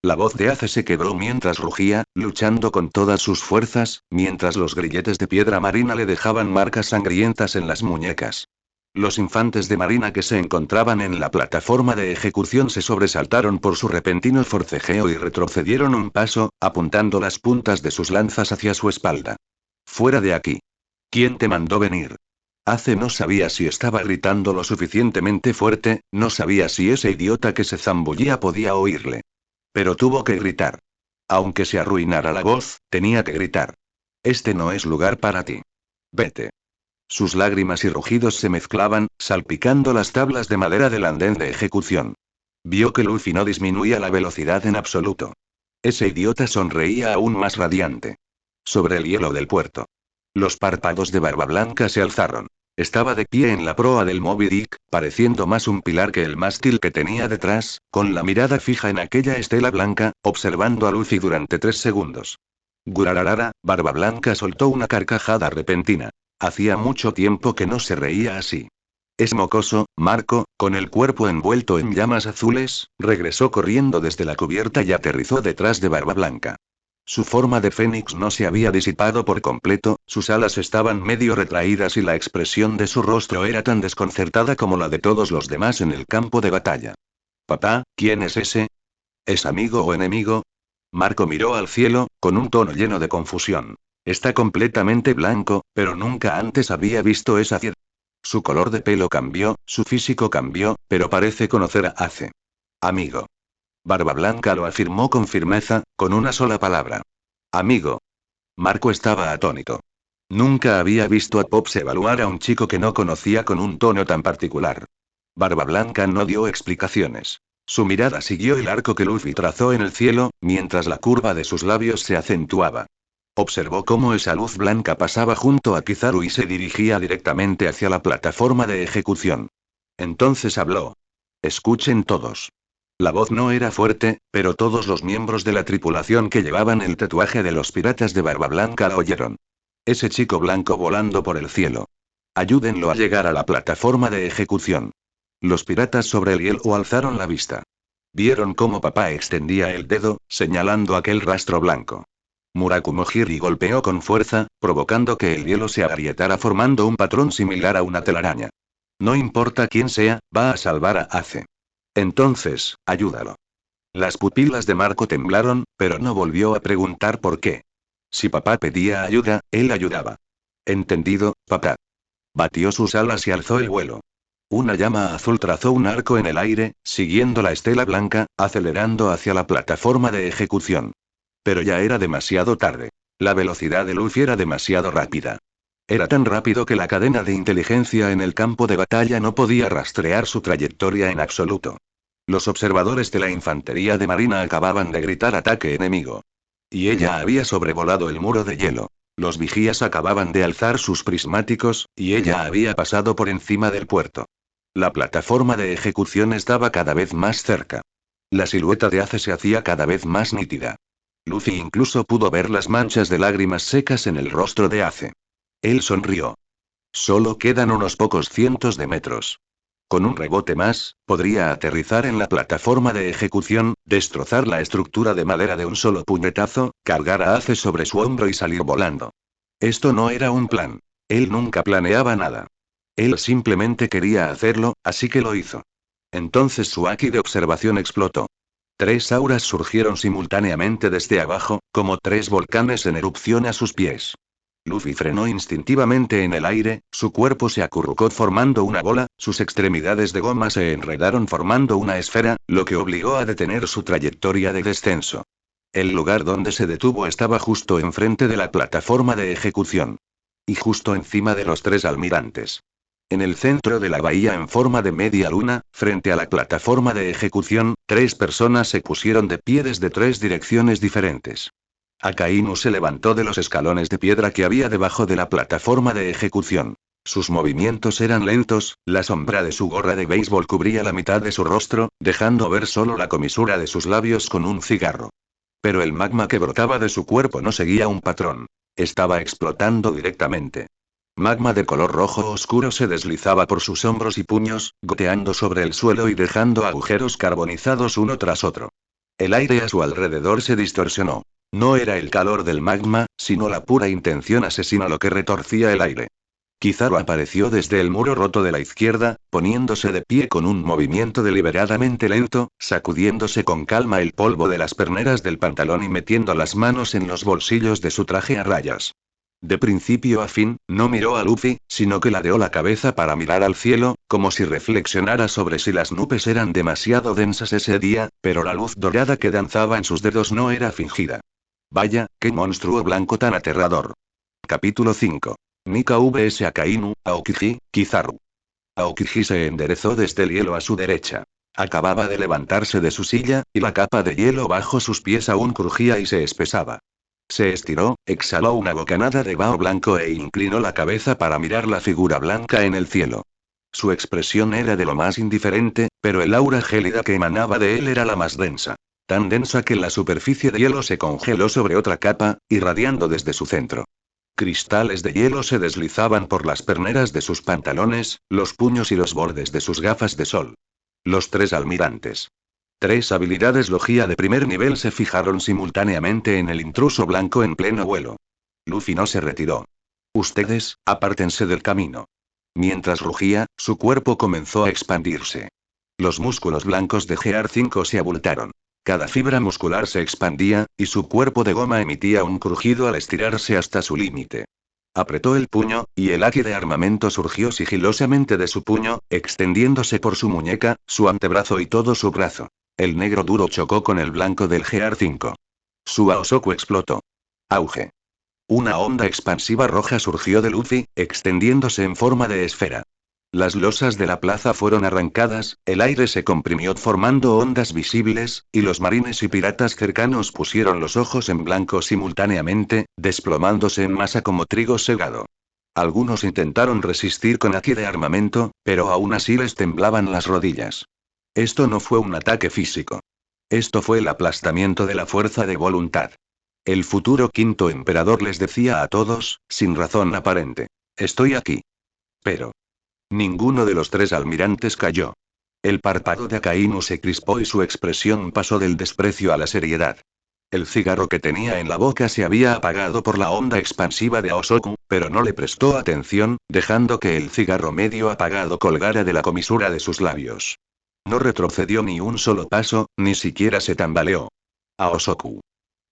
La voz de Ace se quebró mientras rugía, luchando con todas sus fuerzas, mientras los grilletes de piedra marina le dejaban marcas sangrientas en las muñecas. Los infantes de marina que se encontraban en la plataforma de ejecución se sobresaltaron por su repentino forcejeo y retrocedieron un paso, apuntando las puntas de sus lanzas hacia su espalda. Fuera de aquí. ¿Quién te mandó venir? Ace no sabía si estaba gritando lo suficientemente fuerte, no sabía si ese idiota que se zambullía podía oírle. Pero tuvo que gritar. Aunque se arruinara la voz, tenía que gritar. Este no es lugar para ti. Vete. Sus lágrimas y rugidos se mezclaban, salpicando las tablas de madera del andén de ejecución. Vio que Luffy no disminuía la velocidad en absoluto. Ese idiota sonreía aún más radiante. Sobre el hielo del puerto. Los párpados de Barba Blanca se alzaron. Estaba de pie en la proa del Moby Dick, pareciendo más un pilar que el mástil que tenía detrás, con la mirada fija en aquella estela blanca, observando a Luffy durante 3 segundos. Gurararara, Barba Blanca soltó una carcajada repentina. Hacía mucho tiempo que no se reía así. Es mocoso, Marco, con el cuerpo envuelto en llamas azules, regresó corriendo desde la cubierta y aterrizó detrás de Barba Blanca. Su forma de fénix no se había disipado por completo, sus alas estaban medio retraídas y la expresión de su rostro era tan desconcertada como la de todos los demás en el campo de batalla. Papá, ¿quién es ese? ¿Es amigo o enemigo? Marco miró al cielo, con un tono lleno de confusión. Está completamente blanco, pero nunca antes había visto esa piedra. Su color de pelo cambió, su físico cambió, pero parece conocer a Ace. Amigo. Barba Blanca lo afirmó con firmeza, con una sola palabra. Amigo. Marco estaba atónito. Nunca había visto a Pops evaluar a un chico que no conocía con un tono tan particular. Barba Blanca no dio explicaciones. Su mirada siguió el arco que Luffy trazó en el cielo, mientras la curva de sus labios se acentuaba. Observó cómo esa luz blanca pasaba junto a Kizaru y se dirigía directamente hacia la plataforma de ejecución. Entonces habló. Escuchen todos. La voz no era fuerte, pero todos los miembros de la tripulación que llevaban el tatuaje de los piratas de Barba Blanca la oyeron. Ese chico blanco volando por el cielo. Ayúdenlo a llegar a la plataforma de ejecución. Los piratas sobre el hielo alzaron la vista. Vieron cómo papá extendía el dedo, señalando aquel rastro blanco. Murakumojiri golpeó con fuerza, provocando que el hielo se agrietara formando un patrón similar a una telaraña. No importa quién sea, va a salvar a Ace. Entonces, ayúdalo. Las pupilas de Marco temblaron, pero no volvió a preguntar por qué. Si papá pedía ayuda, él ayudaba. Entendido, papá. Batió sus alas y alzó el vuelo. Una llama azul trazó un arco en el aire, siguiendo la estela blanca, acelerando hacia la plataforma de ejecución. Pero ya era demasiado tarde. La velocidad de Luffy era demasiado rápida. Era tan rápido que la cadena de inteligencia en el campo de batalla no podía rastrear su trayectoria en absoluto. Los observadores de la infantería de marina acababan de gritar ataque enemigo. Y ella había sobrevolado el muro de hielo. Los vigías acababan de alzar sus prismáticos, y ella había pasado por encima del puerto. La plataforma de ejecución estaba cada vez más cerca. La silueta de Ace se hacía cada vez más nítida. Luffy incluso pudo ver las manchas de lágrimas secas en el rostro de Ace. Él sonrió. Solo quedan unos pocos cientos de metros. Con un rebote más, podría aterrizar en la plataforma de ejecución, destrozar la estructura de madera de un solo puñetazo, cargar a Ace sobre su hombro y salir volando. Esto no era un plan. Él nunca planeaba nada. Él simplemente quería hacerlo, así que lo hizo. Entonces su haki de observación explotó. 3 auras surgieron simultáneamente desde abajo, como 3 volcanes en erupción a sus pies. Luffy frenó instintivamente en el aire, su cuerpo se acurrucó formando una bola, sus extremidades de goma se enredaron formando una esfera, lo que obligó a detener su trayectoria de descenso. El lugar donde se detuvo estaba justo enfrente de la plataforma de ejecución. Y justo encima de los 3 almirantes. En el centro de la bahía en forma de media luna, frente a la plataforma de ejecución, 3 personas se pusieron de pie desde 3 direcciones diferentes. Akainu se levantó de los escalones de piedra que había debajo de la plataforma de ejecución. Sus movimientos eran lentos, la sombra de su gorra de béisbol cubría la mitad de su rostro, dejando ver solo la comisura de sus labios con un cigarro. Pero el magma que brotaba de su cuerpo no seguía un patrón. Estaba explotando directamente. Magma de color rojo oscuro se deslizaba por sus hombros y puños, goteando sobre el suelo y dejando agujeros carbonizados uno tras otro. El aire a su alrededor se distorsionó. No era el calor del magma, sino la pura intención asesina lo que retorcía el aire. Kizaru apareció desde el muro roto de la izquierda, poniéndose de pie con un movimiento deliberadamente lento, sacudiéndose con calma el polvo de las perneras del pantalón y metiendo las manos en los bolsillos de su traje a rayas. De principio a fin, no miró a Luffy, sino que ladeó la cabeza para mirar al cielo, como si reflexionara sobre si las nubes eran demasiado densas ese día, pero la luz dorada que danzaba en sus dedos no era fingida. Vaya, qué monstruo blanco tan aterrador. Capítulo 5. Nika vs Akainu, Aokiji, Kizaru. Aokiji se enderezó desde el hielo a su derecha. Acababa de levantarse de su silla, y la capa de hielo bajo sus pies aún crujía y se espesaba. Se estiró, exhaló una bocanada de vaho blanco e inclinó la cabeza para mirar la figura blanca en el cielo. Su expresión era de lo más indiferente, pero el aura gélida que emanaba de él era la más densa. Tan densa que la superficie de hielo se congeló sobre otra capa, irradiando desde su centro. Cristales de hielo se deslizaban por las perneras de sus pantalones, los puños y los bordes de sus gafas de sol. Los 3 almirantes. 3 habilidades logia de primer nivel se fijaron simultáneamente en el intruso blanco en pleno vuelo. Luffy no se retiró. Ustedes, apártense del camino. Mientras rugía, su cuerpo comenzó a expandirse. Los músculos blancos de Gear 5 se abultaron. Cada fibra muscular se expandía, y su cuerpo de goma emitía un crujido al estirarse hasta su límite. Apretó el puño, y el haki de armamento surgió sigilosamente de su puño, extendiéndose por su muñeca, su antebrazo y todo su brazo. El negro duro chocó con el blanco del Gear 5. Su Aosoku explotó. Auge. Una onda expansiva roja surgió de Luffy, extendiéndose en forma de esfera. Las losas de la plaza fueron arrancadas, el aire se comprimió formando ondas visibles, y los marines y piratas cercanos pusieron los ojos en blanco simultáneamente, desplomándose en masa como trigo segado. Algunos intentaron resistir con haki de armamento, pero aún así les temblaban las rodillas. Esto no fue un ataque físico. Esto fue el aplastamiento de la fuerza de voluntad. El futuro quinto emperador les decía a todos, sin razón aparente: estoy aquí. Pero ninguno de los 3 almirantes cayó. El párpado de Akainu se crispó y su expresión pasó del desprecio a la seriedad. El cigarro que tenía en la boca se había apagado por la onda expansiva de Aosoku, pero no le prestó atención, dejando que el cigarro medio apagado colgara de la comisura de sus labios. No retrocedió ni un solo paso, ni siquiera se tambaleó. Aosoku.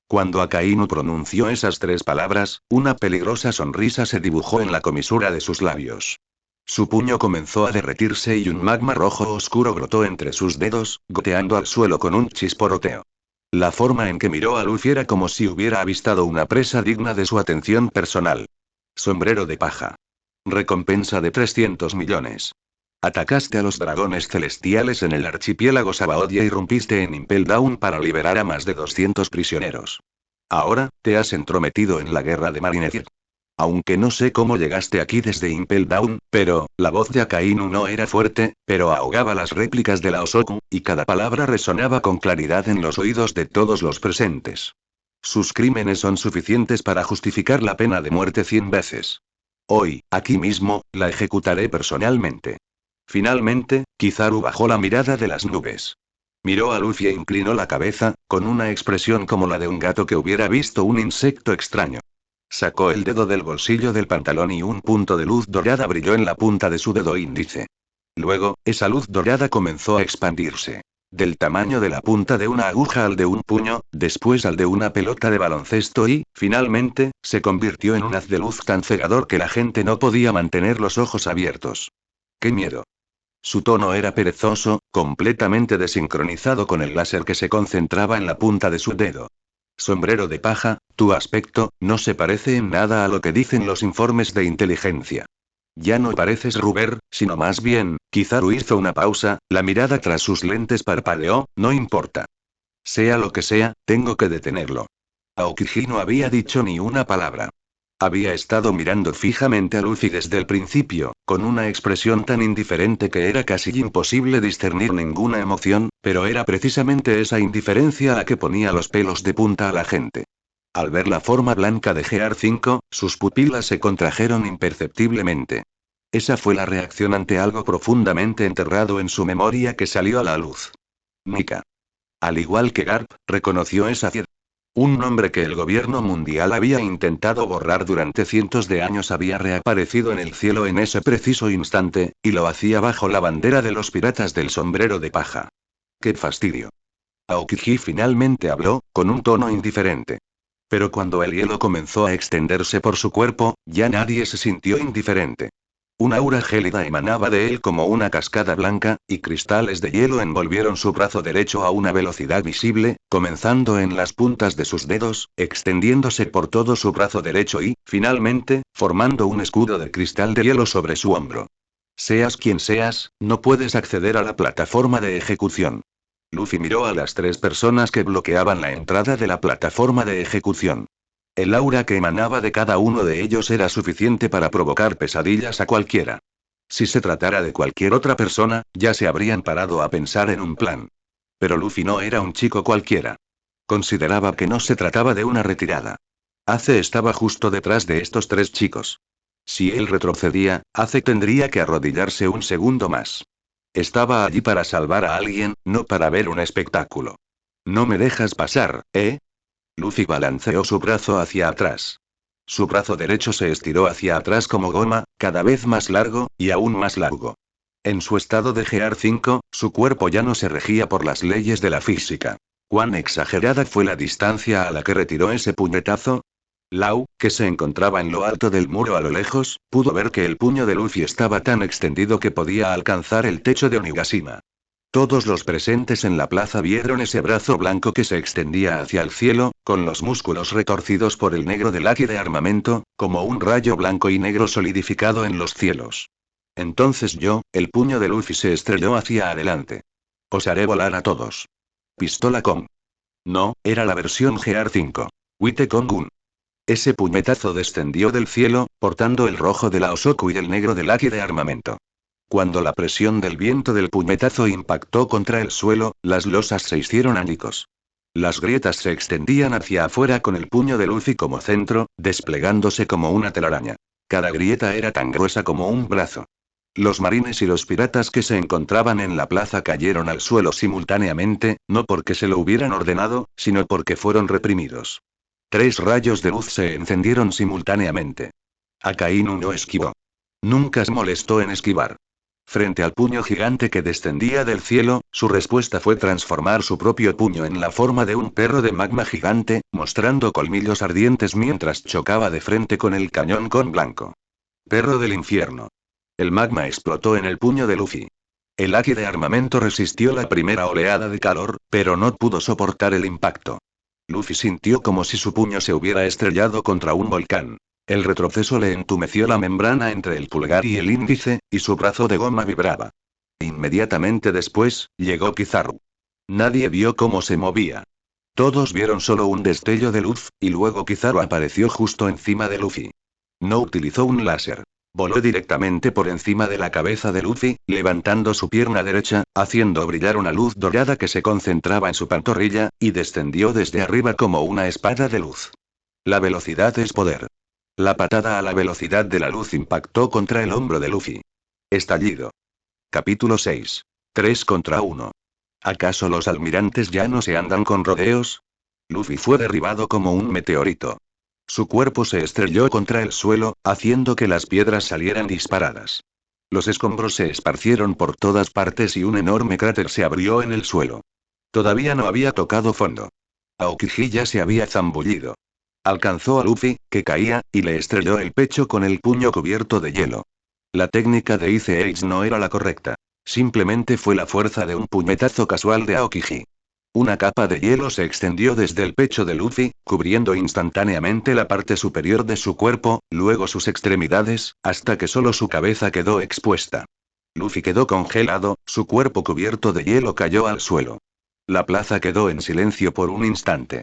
Cuando Akainu pronunció esas 3 palabras, una peligrosa sonrisa se dibujó en la comisura de sus labios. Su puño comenzó a derretirse y un magma rojo oscuro brotó entre sus dedos, goteando al suelo con un chisporroteo. La forma en que miró a Luffy era como si hubiera avistado una presa digna de su atención personal. Sombrero de paja. Recompensa de 300 millones. Atacaste a los dragones celestiales en el archipiélago Sabaody y irrumpiste en Impel Down para liberar a más de 200 prisioneros. Ahora, te has entrometido en la guerra de Marineford. Aunque no sé cómo llegaste aquí desde Impel Down, pero, la voz de Akainu no era fuerte, pero ahogaba las réplicas de la Osoku, y cada palabra resonaba con claridad en los oídos de todos los presentes. Sus crímenes son suficientes para justificar la pena de muerte 100 veces. Hoy, aquí mismo, la ejecutaré personalmente. Finalmente, Kizaru bajó la mirada de las nubes. Miró a Luffy e inclinó la cabeza, con una expresión como la de un gato que hubiera visto un insecto extraño. Sacó el dedo del bolsillo del pantalón y un punto de luz dorada brilló en la punta de su dedo índice. Luego, esa luz dorada comenzó a expandirse. Del tamaño de la punta de una aguja al de un puño, después al de una pelota de baloncesto y, finalmente, se convirtió en un haz de luz tan cegador que la gente no podía mantener los ojos abiertos. ¡Qué miedo! Su tono era perezoso, completamente desincronizado con el láser que se concentraba en la punta de su dedo. Sombrero de paja, tu aspecto, no se parece en nada a lo que dicen los informes de inteligencia. Ya no pareces Ruber, sino más bien, Kizaru hizo una pausa, la mirada tras sus lentes parpadeó, no importa. Sea lo que sea, tengo que detenerlo. Aokiji no había dicho ni una palabra. Había estado mirando fijamente a Luffy desde el principio, con una expresión tan indiferente que era casi imposible discernir ninguna emoción, pero era precisamente esa indiferencia la que ponía los pelos de punta a la gente. Al ver la forma blanca de Gear 5, sus pupilas se contrajeron imperceptiblemente. Esa fue la reacción ante algo profundamente enterrado en su memoria que salió a la luz. Nika. Al igual que Garp, reconoció esa ciudad. Un nombre que el gobierno mundial había intentado borrar durante cientos de años había reaparecido en el cielo en ese preciso instante, y lo hacía bajo la bandera de los piratas del sombrero de paja. ¡Qué fastidio! Aokiji finalmente habló, con un tono indiferente. Pero cuando el hielo comenzó a extenderse por su cuerpo, ya nadie se sintió indiferente. Un aura gélida emanaba de él como una cascada blanca, y cristales de hielo envolvieron su brazo derecho a una velocidad visible, comenzando en las puntas de sus dedos, extendiéndose por todo su brazo derecho y, finalmente, formando un escudo de cristal de hielo sobre su hombro. Seas quien seas, no puedes acceder a la plataforma de ejecución. Luffy miró a las 3 personas que bloqueaban la entrada de la plataforma de ejecución. El aura que emanaba de cada uno de ellos era suficiente para provocar pesadillas a cualquiera. Si se tratara de cualquier otra persona, ya se habrían parado a pensar en un plan. Pero Luffy no era un chico cualquiera. Consideraba que no se trataba de una retirada. Ace estaba justo detrás de estos 3 chicos. Si él retrocedía, Ace tendría que arrodillarse un segundo más. Estaba allí para salvar a alguien, no para ver un espectáculo. No me dejas pasar, ¿eh? Luffy balanceó su brazo hacia atrás. Su brazo derecho se estiró hacia atrás como goma, cada vez más largo, y aún más largo. En su estado de Gear 5, su cuerpo ya no se regía por las leyes de la física. ¿Cuán exagerada fue la distancia a la que retiró ese puñetazo? Lau, que se encontraba en lo alto del muro a lo lejos, pudo ver que el puño de Luffy estaba tan extendido que podía alcanzar el techo de Onigashima. Todos los presentes en la plaza vieron ese brazo blanco que se extendía hacia el cielo, con los músculos retorcidos por el negro del haki de armamento, como un rayo blanco y negro solidificado en los cielos. Entonces el puño de Luffy se estrelló hacia adelante. Os haré volar a todos. Pistola Kong. No, era la versión Gear 5. Wite Kong-un. Ese puñetazo descendió del cielo, portando el rojo de la Osoku y el negro del haki de armamento. Cuando la presión del viento del puñetazo impactó contra el suelo, las losas se hicieron añicos. Las grietas se extendían hacia afuera con el puño de Luffy como centro, desplegándose como una telaraña. Cada grieta era tan gruesa como un brazo. Los marines y los piratas que se encontraban en la plaza cayeron al suelo simultáneamente, no porque se lo hubieran ordenado, sino porque fueron reprimidos. 3 rayos de luz se encendieron simultáneamente. Akainu no esquivó. Nunca se molestó en esquivar. Frente al puño gigante que descendía del cielo, su respuesta fue transformar su propio puño en la forma de un perro de magma gigante, mostrando colmillos ardientes mientras chocaba de frente con el cañón con blanco. Perro del infierno. El magma explotó en el puño de Luffy. El haki de armamento resistió la primera oleada de calor, pero no pudo soportar el impacto. Luffy sintió como si su puño se hubiera estrellado contra un volcán. El retroceso le entumeció la membrana entre el pulgar y el índice, y su brazo de goma vibraba. Inmediatamente después, llegó Kizaru. Nadie vio cómo se movía. Todos vieron solo un destello de luz, y luego Kizaru apareció justo encima de Luffy. No utilizó un láser. Voló directamente por encima de la cabeza de Luffy, levantando su pierna derecha, haciendo brillar una luz dorada que se concentraba en su pantorrilla, y descendió desde arriba como una espada de luz. La velocidad es poder. La patada a la velocidad de la luz impactó contra el hombro de Luffy. Estallido. Capítulo 6. 3 contra 1. ¿Acaso los almirantes ya no se andan con rodeos? Luffy fue derribado como un meteorito. Su cuerpo se estrelló contra el suelo, haciendo que las piedras salieran disparadas. Los escombros se esparcieron por todas partes y un enorme cráter se abrió en el suelo. Todavía no había tocado fondo. Aokiji ya se había zambullido. Alcanzó a Luffy, que caía, y le estrelló el pecho con el puño cubierto de hielo. La técnica de Ice Age no era la correcta. Simplemente fue la fuerza de un puñetazo casual de Aokiji. Una capa de hielo se extendió desde el pecho de Luffy, cubriendo instantáneamente la parte superior de su cuerpo, luego sus extremidades, hasta que solo su cabeza quedó expuesta. Luffy quedó congelado, su cuerpo cubierto de hielo cayó al suelo. La plaza quedó en silencio por un instante.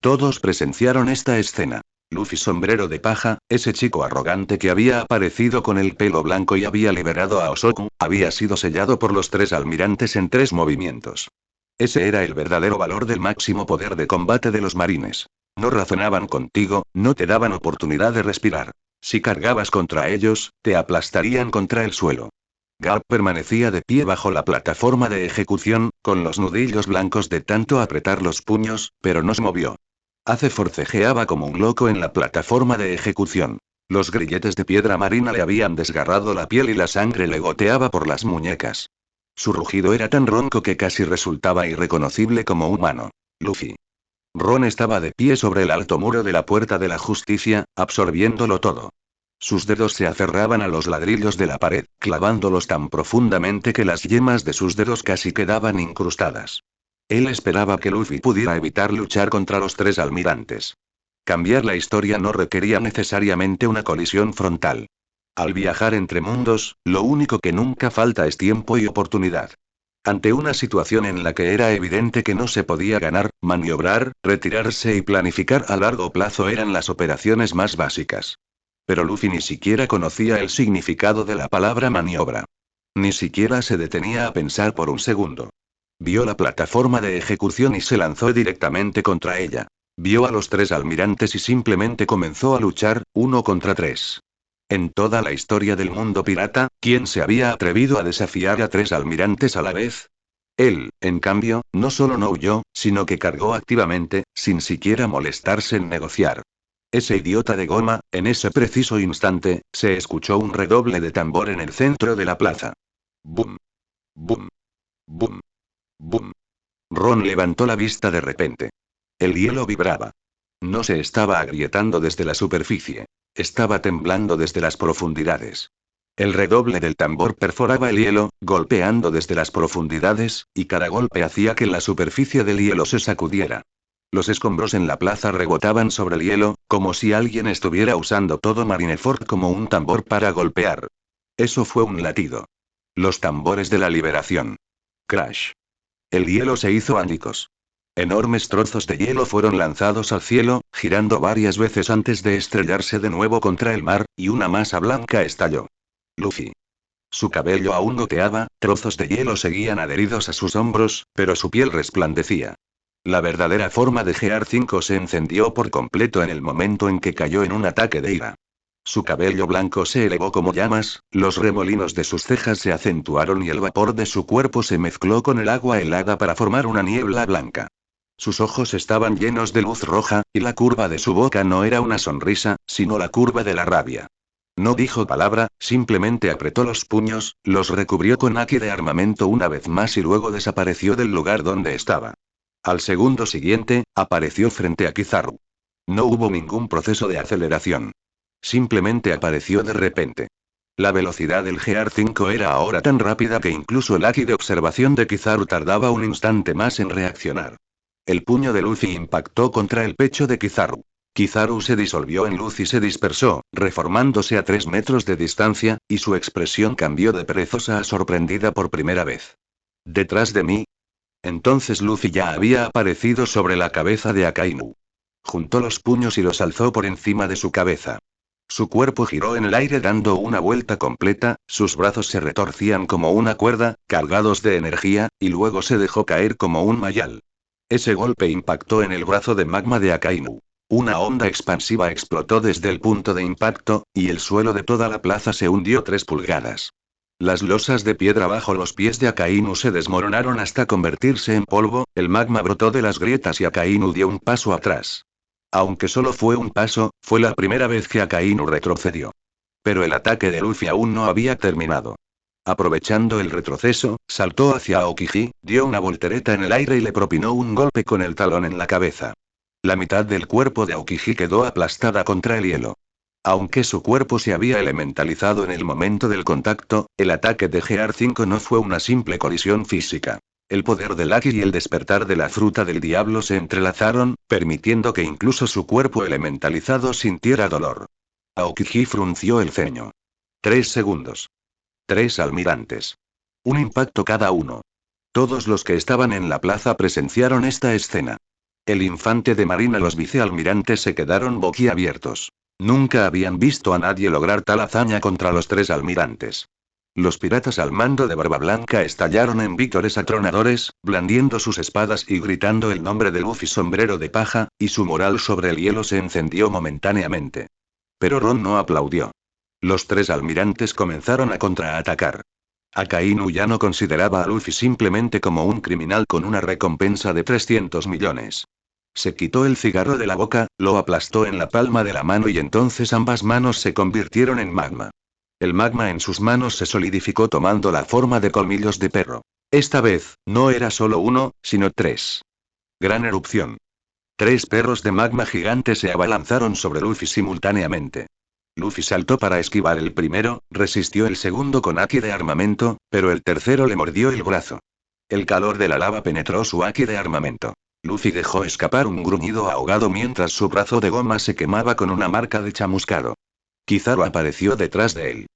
Todos presenciaron esta escena. Luffy sombrero de paja, ese chico arrogante que había aparecido con el pelo blanco y había liberado a Osoku, había sido sellado por los 3 almirantes en 3 movimientos. Ese era el verdadero valor del máximo poder de combate de los marines. No razonaban contigo, no te daban oportunidad de respirar. Si cargabas contra ellos, te aplastarían contra el suelo. Garp permanecía de pie bajo la plataforma de ejecución, con los nudillos blancos de tanto apretar los puños, pero no se movió. Ace forcejeaba como un loco en la plataforma de ejecución. Los grilletes de piedra marina le habían desgarrado la piel y la sangre le goteaba por las muñecas. Su rugido era tan ronco que casi resultaba irreconocible como humano. Luffy. Ron estaba de pie sobre el alto muro de la Puerta de la Justicia, absorbiéndolo todo. Sus dedos se aferraban a los ladrillos de la pared, clavándolos tan profundamente que las yemas de sus dedos casi quedaban incrustadas. Él esperaba que Luffy pudiera evitar luchar contra los 3 almirantes. Cambiar la historia no requería necesariamente una colisión frontal. Al viajar entre mundos, lo único que nunca falta es tiempo y oportunidad. Ante una situación en la que era evidente que no se podía ganar, maniobrar, retirarse y planificar a largo plazo eran las operaciones más básicas. Pero Luffy ni siquiera conocía el significado de la palabra maniobra. Ni siquiera se detenía a pensar por un segundo. Vio la plataforma de ejecución y se lanzó directamente contra ella. Vio a los 3 almirantes y simplemente comenzó a luchar, 1 contra 3. En toda la historia del mundo pirata, ¿quién se había atrevido a desafiar a 3 almirantes a la vez? Él, en cambio, no solo no huyó, sino que cargó activamente, sin siquiera molestarse en negociar. Ese idiota de goma, en ese preciso instante, se escuchó un redoble de tambor en el centro de la plaza. ¡Bum! ¡Bum! ¡Bum! ¡Bum! Ron levantó la vista de repente. El hielo vibraba. No se estaba agrietando desde la superficie. Estaba temblando desde las profundidades. El redoble del tambor perforaba el hielo, golpeando desde las profundidades, y cada golpe hacía que la superficie del hielo se sacudiera. Los escombros en la plaza rebotaban sobre el hielo, como si alguien estuviera usando todo Marineford como un tambor para golpear. Eso fue un latido. Los tambores de la liberación. Crash. El hielo se hizo añicos. Enormes trozos de hielo fueron lanzados al cielo, girando varias veces antes de estrellarse de nuevo contra el mar, y una masa blanca estalló. Luffy. Su cabello aún goteaba, trozos de hielo seguían adheridos a sus hombros, pero su piel resplandecía. La verdadera forma de GR5 se encendió por completo en el momento en que cayó en un ataque de ira. Su cabello blanco se elevó como llamas, los remolinos de sus cejas se acentuaron y el vapor de su cuerpo se mezcló con el agua helada para formar una niebla blanca. Sus ojos estaban llenos de luz roja, y la curva de su boca no era una sonrisa, sino la curva de la rabia. No dijo palabra, simplemente apretó los puños, los recubrió con haki de armamento una vez más y luego desapareció del lugar donde estaba. Al segundo siguiente, apareció frente a Kizaru. No hubo ningún proceso de aceleración. Simplemente apareció de repente. La velocidad del GR5 era ahora tan rápida que incluso el haki de observación de Kizaru tardaba un instante más en reaccionar. El puño de Luffy impactó contra el pecho de Kizaru. Kizaru se disolvió en luz y se dispersó, reformándose a 3 metros de distancia, y su expresión cambió de perezosa a sorprendida por primera vez. ¿Detrás de mí? Entonces Luffy ya había aparecido sobre la cabeza de Akainu. Juntó los puños y los alzó por encima de su cabeza. Su cuerpo giró en el aire dando una vuelta completa, sus brazos se retorcían como una cuerda, cargados de energía, y luego se dejó caer como un mayal. Ese golpe impactó en el brazo de magma de Akainu. Una onda expansiva explotó desde el punto de impacto, y el suelo de toda la plaza se hundió 3 pulgadas. Las losas de piedra bajo los pies de Akainu se desmoronaron hasta convertirse en polvo, el magma brotó de las grietas y Akainu dio un paso atrás. Aunque solo fue un paso, fue la primera vez que Akainu retrocedió. Pero el ataque de Luffy aún no había terminado. Aprovechando el retroceso, saltó hacia Aokiji, dio una voltereta en el aire y le propinó un golpe con el talón en la cabeza. La mitad del cuerpo de Aokiji quedó aplastada contra el hielo. Aunque su cuerpo se había elementalizado en el momento del contacto, el ataque de Gear 5 no fue una simple colisión física. El poder del Aki y el despertar de la fruta del diablo se entrelazaron, permitiendo que incluso su cuerpo elementalizado sintiera dolor. Aokiji frunció el ceño. 3 segundos. 3 almirantes. Un impacto cada uno. Todos los que estaban en la plaza presenciaron esta escena. El infante de marina y los vicealmirantes se quedaron boquiabiertos. Nunca habían visto a nadie lograr tal hazaña contra los 3 almirantes. Los piratas al mando de Barba Blanca estallaron en vítores atronadores, blandiendo sus espadas y gritando el nombre de Luffy sombrero de paja, y su moral sobre el hielo se encendió momentáneamente. Pero Ron no aplaudió. Los 3 almirantes comenzaron a contraatacar. Akainu ya no consideraba a Luffy simplemente como un criminal con una recompensa de 300 millones. Se quitó el cigarro de la boca, lo aplastó en la palma de la mano y entonces ambas manos se convirtieron en magma. El magma en sus manos se solidificó tomando la forma de colmillos de perro. Esta vez, no era solo uno, sino 3. Gran erupción. 3 perros de magma gigantes se abalanzaron sobre Luffy simultáneamente. Luffy saltó para esquivar el primero, resistió el segundo con Aki de armamento, pero el tercero le mordió el brazo. El calor de la lava penetró su Aki de armamento. Luffy dejó escapar un gruñido ahogado mientras su brazo de goma se quemaba con una marca de chamuscado. Kizaru apareció detrás de él.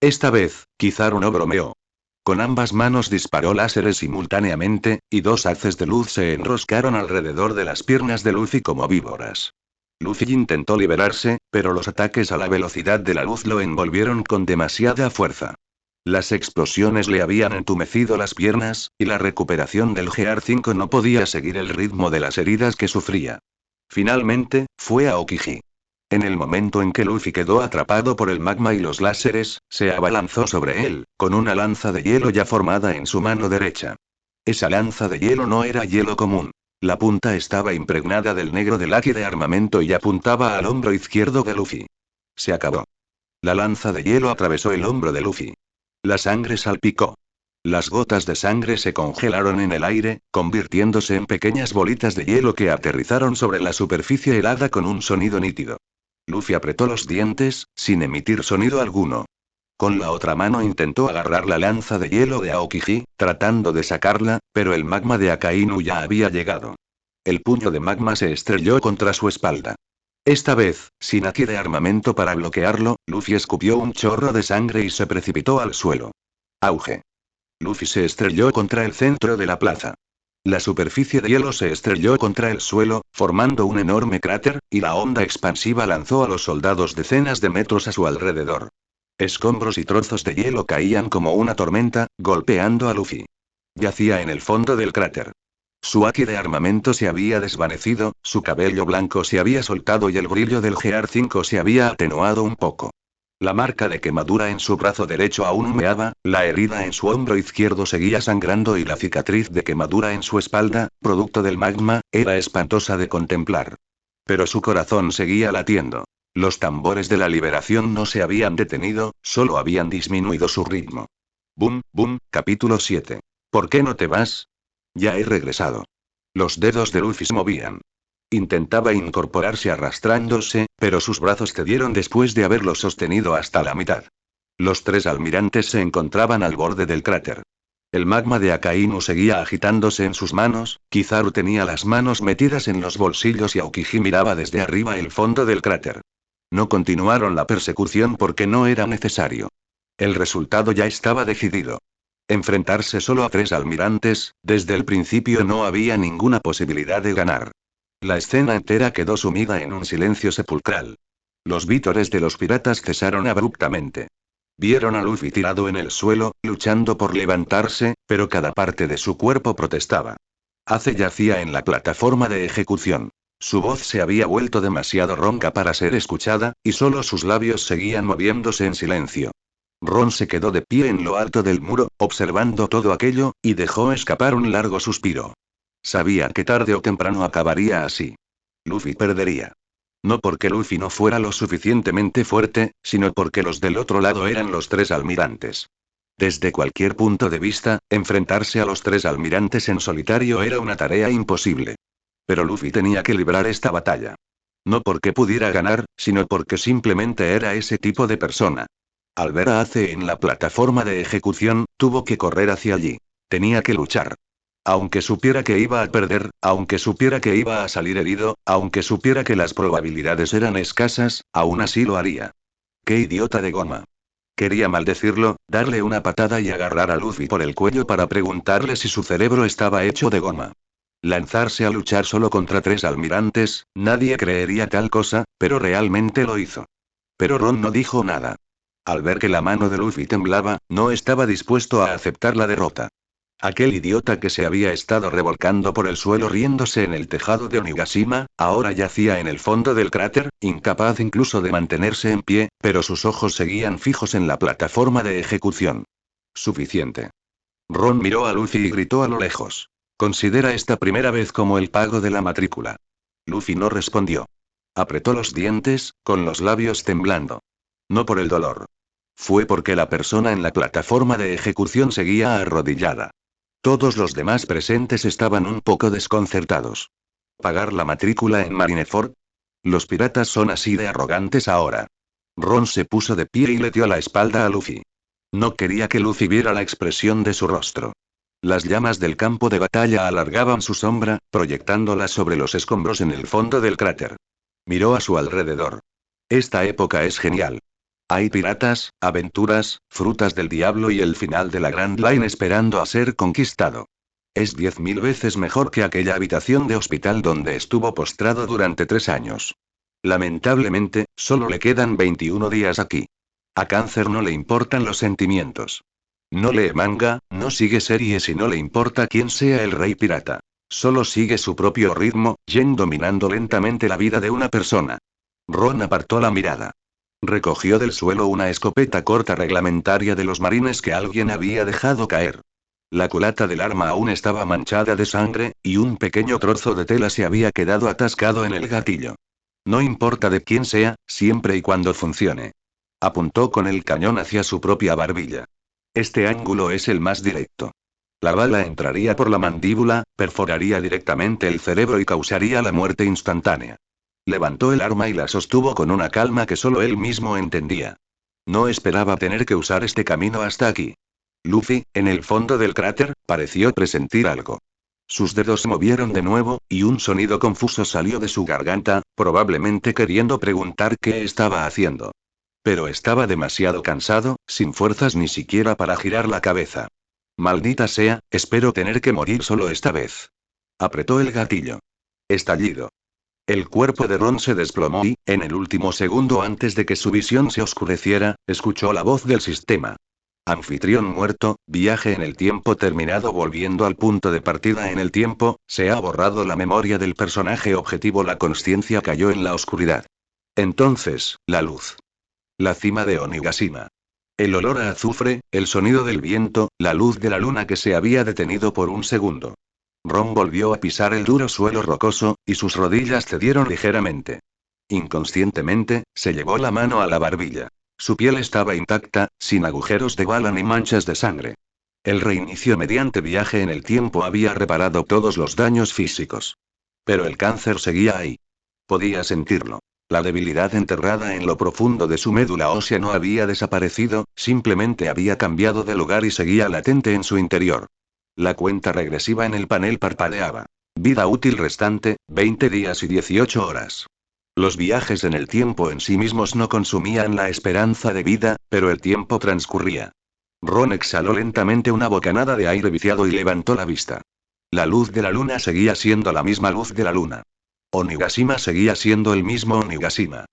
Esta vez, Kizaru no bromeó. Con ambas manos disparó láseres simultáneamente, y 2 haces de luz se enroscaron alrededor de las piernas de Luffy como víboras. Luffy intentó liberarse, pero los ataques a la velocidad de la luz lo envolvieron con demasiada fuerza. Las explosiones le habían entumecido las piernas, y la recuperación del Gear 5 no podía seguir el ritmo de las heridas que sufría. Finalmente, fue a Aokiji. En el momento en que Luffy quedó atrapado por el magma y los láseres, se abalanzó sobre él, con una lanza de hielo ya formada en su mano derecha. Esa lanza de hielo no era hielo común. La punta estaba impregnada del negro del Aki de armamento y apuntaba al hombro izquierdo de Luffy. Se acabó. La lanza de hielo atravesó el hombro de Luffy. La sangre salpicó. Las gotas de sangre se congelaron en el aire, convirtiéndose en pequeñas bolitas de hielo que aterrizaron sobre la superficie helada con un sonido nítido. Luffy apretó los dientes, sin emitir sonido alguno. Con la otra mano intentó agarrar la lanza de hielo de Aokiji, tratando de sacarla, pero el magma de Akainu ya había llegado. El puño de magma se estrelló contra su espalda. Esta vez, sin Aki de armamento para bloquearlo, Luffy escupió un chorro de sangre y se precipitó al suelo. Auge. Luffy se estrelló contra el centro de la plaza. La superficie de hielo se estrelló contra el suelo, formando un enorme cráter, y la onda expansiva lanzó a los soldados decenas de metros a su alrededor. Escombros y trozos de hielo caían como una tormenta, golpeando a Luffy. Yacía en el fondo del cráter. Su Aki de armamento se había desvanecido, su cabello blanco se había soltado y el brillo del Gear 5 se había atenuado un poco. La marca de quemadura en su brazo derecho aún humeaba, la herida en su hombro izquierdo seguía sangrando y la cicatriz de quemadura en su espalda, producto del magma, era espantosa de contemplar. Pero su corazón seguía latiendo. Los tambores de la liberación no se habían detenido, solo habían disminuido su ritmo. Boom, boom, capítulo 7. ¿Por qué no te vas? Ya he regresado. Los dedos de Luffy se movían. Intentaba incorporarse arrastrándose, pero sus brazos cedieron después de haberlo sostenido hasta la mitad. Los 3 almirantes se encontraban al borde del cráter. El magma de Akainu seguía agitándose en sus manos, Kizaru tenía las manos metidas en los bolsillos y Aokiji miraba desde arriba el fondo del cráter. No continuaron la persecución porque no era necesario. El resultado ya estaba decidido. Enfrentarse solo a 3 almirantes, desde el principio no había ninguna posibilidad de ganar. La escena entera quedó sumida en un silencio sepulcral. Los vítores de los piratas cesaron abruptamente. Vieron a Luffy tirado en el suelo, luchando por levantarse, pero cada parte de su cuerpo protestaba. Ace yacía en la plataforma de ejecución. Su voz se había vuelto demasiado ronca para ser escuchada, y solo sus labios seguían moviéndose en silencio. Ron se quedó de pie en lo alto del muro, observando todo aquello, y dejó escapar un largo suspiro. Sabía que tarde o temprano acabaría así. Luffy perdería. No porque Luffy no fuera lo suficientemente fuerte, sino porque los del otro lado eran los 3 almirantes. Desde cualquier punto de vista, enfrentarse a los 3 almirantes en solitario era una tarea imposible. Pero Luffy tenía que librar esta batalla. No porque pudiera ganar, sino porque simplemente era ese tipo de persona. Al ver a Ace en la plataforma de ejecución, tuvo que correr hacia allí. Tenía que luchar. Aunque supiera que iba a perder, aunque supiera que iba a salir herido, aunque supiera que las probabilidades eran escasas, aún así lo haría. ¡Qué idiota de goma! Quería maldecirlo, darle una patada y agarrar a Luffy por el cuello para preguntarle si su cerebro estaba hecho de goma. Lanzarse a luchar solo contra 3 almirantes, nadie creería tal cosa, pero realmente lo hizo. Pero Ron no dijo nada. Al ver que la mano de Luffy temblaba, no estaba dispuesto a aceptar la derrota. Aquel idiota que se había estado revolcando por el suelo riéndose en el tejado de Onigashima, ahora yacía en el fondo del cráter, incapaz incluso de mantenerse en pie, pero sus ojos seguían fijos en la plataforma de ejecución. Suficiente. Ron miró a Luffy y gritó a lo lejos. Considera esta primera vez como el pago de la matrícula. Luffy no respondió. Apretó los dientes, con los labios temblando. No por el dolor. Fue porque la persona en la plataforma de ejecución seguía arrodillada. Todos los demás presentes estaban un poco desconcertados. ¿Pagar la matrícula en Marineford? Los piratas son así de arrogantes ahora. Ron se puso de pie y le dio la espalda a Luffy. No quería que Luffy viera la expresión de su rostro. Las llamas del campo de batalla alargaban su sombra, proyectándola sobre los escombros en el fondo del cráter. Miró a su alrededor. Esta época es genial. Hay piratas, aventuras, frutas del diablo y el final de la Grand Line esperando a ser conquistado. Es 10.000 veces mejor que aquella habitación de hospital donde estuvo postrado durante 3 años. Lamentablemente, solo le quedan 21 días aquí. A Cáncer no le importan los sentimientos. No lee manga, no sigue series y no le importa quién sea el rey pirata. Solo sigue su propio ritmo, Yen dominando lentamente la vida de una persona. Ron apartó la mirada. Recogió del suelo una escopeta corta reglamentaria de los marines que alguien había dejado caer. La culata del arma aún estaba manchada de sangre, y un pequeño trozo de tela se había quedado atascado en el gatillo. No importa de quién sea, siempre y cuando funcione. Apuntó con el cañón hacia su propia barbilla. Este ángulo es el más directo. La bala entraría por la mandíbula, perforaría directamente el cerebro y causaría la muerte instantánea. Levantó el arma y la sostuvo con una calma que solo él mismo entendía. No esperaba tener que usar este camino hasta aquí. Luffy, en el fondo del cráter, pareció presentir algo. Sus dedos se movieron de nuevo, y un sonido confuso salió de su garganta, probablemente queriendo preguntar qué estaba haciendo. Pero estaba demasiado cansado, sin fuerzas ni siquiera para girar la cabeza. Maldita sea, espero tener que morir solo esta vez. Apretó el gatillo. Estallido. El cuerpo de Ron se desplomó y, en el último segundo antes de que su visión se oscureciera, escuchó la voz del sistema. Anfitrión muerto, viaje en el tiempo terminado. Volviendo al punto de partida en el tiempo, se ha borrado la memoria del personaje objetivo. La consciencia cayó en la oscuridad. Entonces, la luz. La cima de Onigashima. El olor a azufre, el sonido del viento, la luz de la luna que se había detenido por un segundo. Ron volvió a pisar el duro suelo rocoso, y sus rodillas cedieron ligeramente. Inconscientemente, se llevó la mano a la barbilla. Su piel estaba intacta, sin agujeros de bala ni manchas de sangre. El reinicio mediante viaje en el tiempo había reparado todos los daños físicos. Pero el cáncer seguía ahí. Podía sentirlo. La debilidad enterrada en lo profundo de su médula ósea no había desaparecido, simplemente había cambiado de lugar y seguía latente en su interior. La cuenta regresiva en el panel parpadeaba. Vida útil restante, 20 días y 18 horas. Los viajes en el tiempo en sí mismos no consumían la esperanza de vida, pero el tiempo transcurría. Ron exhaló lentamente una bocanada de aire viciado y levantó la vista. La luz de la luna seguía siendo la misma luz de la luna. Onigashima seguía siendo el mismo Onigashima.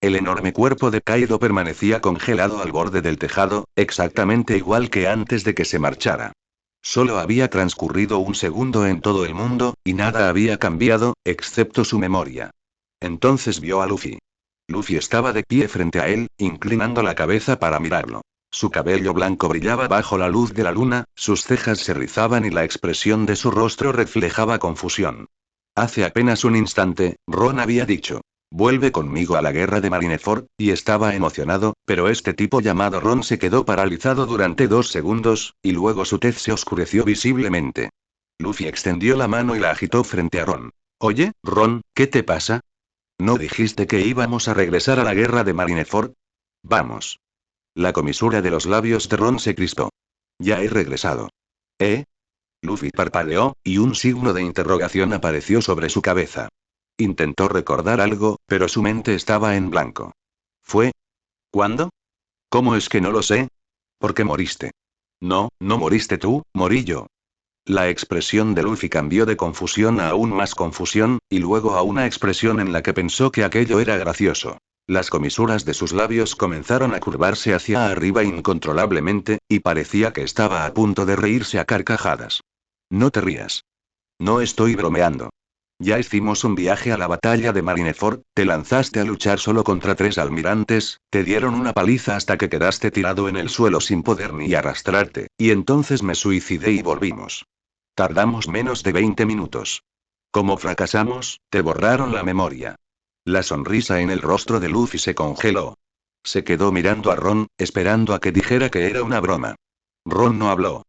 El enorme cuerpo de Kaido permanecía congelado al borde del tejado, exactamente igual que antes de que se marchara. Solo había transcurrido un segundo en todo el mundo, y nada había cambiado, excepto su memoria. Entonces vio a Luffy. Luffy estaba de pie frente a él, inclinando la cabeza para mirarlo. Su cabello blanco brillaba bajo la luz de la luna, sus cejas se rizaban y la expresión de su rostro reflejaba confusión. Hace apenas un instante, Ron había dicho: vuelve conmigo a la guerra de Marineford, y estaba emocionado, pero este tipo llamado Ron se quedó paralizado durante 2 segundos, y luego su tez se oscureció visiblemente. Luffy extendió la mano y la agitó frente a Ron. Oye, Ron, ¿qué te pasa? ¿No dijiste que íbamos a regresar a la guerra de Marineford? Vamos. La comisura de los labios de Ron se crispó. Ya he regresado. ¿Eh? Luffy parpadeó, y un signo de interrogación apareció sobre su cabeza. Intentó recordar algo, pero su mente estaba en blanco. ¿Fue? ¿Cuándo? ¿Cómo es que no lo sé? ¿Por qué moriste? No, no moriste tú, morí yo. La expresión de Luffy cambió de confusión a aún más confusión, y luego a una expresión en la que pensó que aquello era gracioso. Las comisuras de sus labios comenzaron a curvarse hacia arriba incontrolablemente, y parecía que estaba a punto de reírse a carcajadas. No te rías. No estoy bromeando. Ya hicimos un viaje a la batalla de Marineford, te lanzaste a luchar solo contra 3 almirantes, te dieron una paliza hasta que quedaste tirado en el suelo sin poder ni arrastrarte, y entonces me suicidé y volvimos. Tardamos menos de 20 minutos. Como fracasamos, te borraron la memoria. La sonrisa en el rostro de Luffy se congeló. Se quedó mirando a Ron, esperando a que dijera que era una broma. Ron no habló.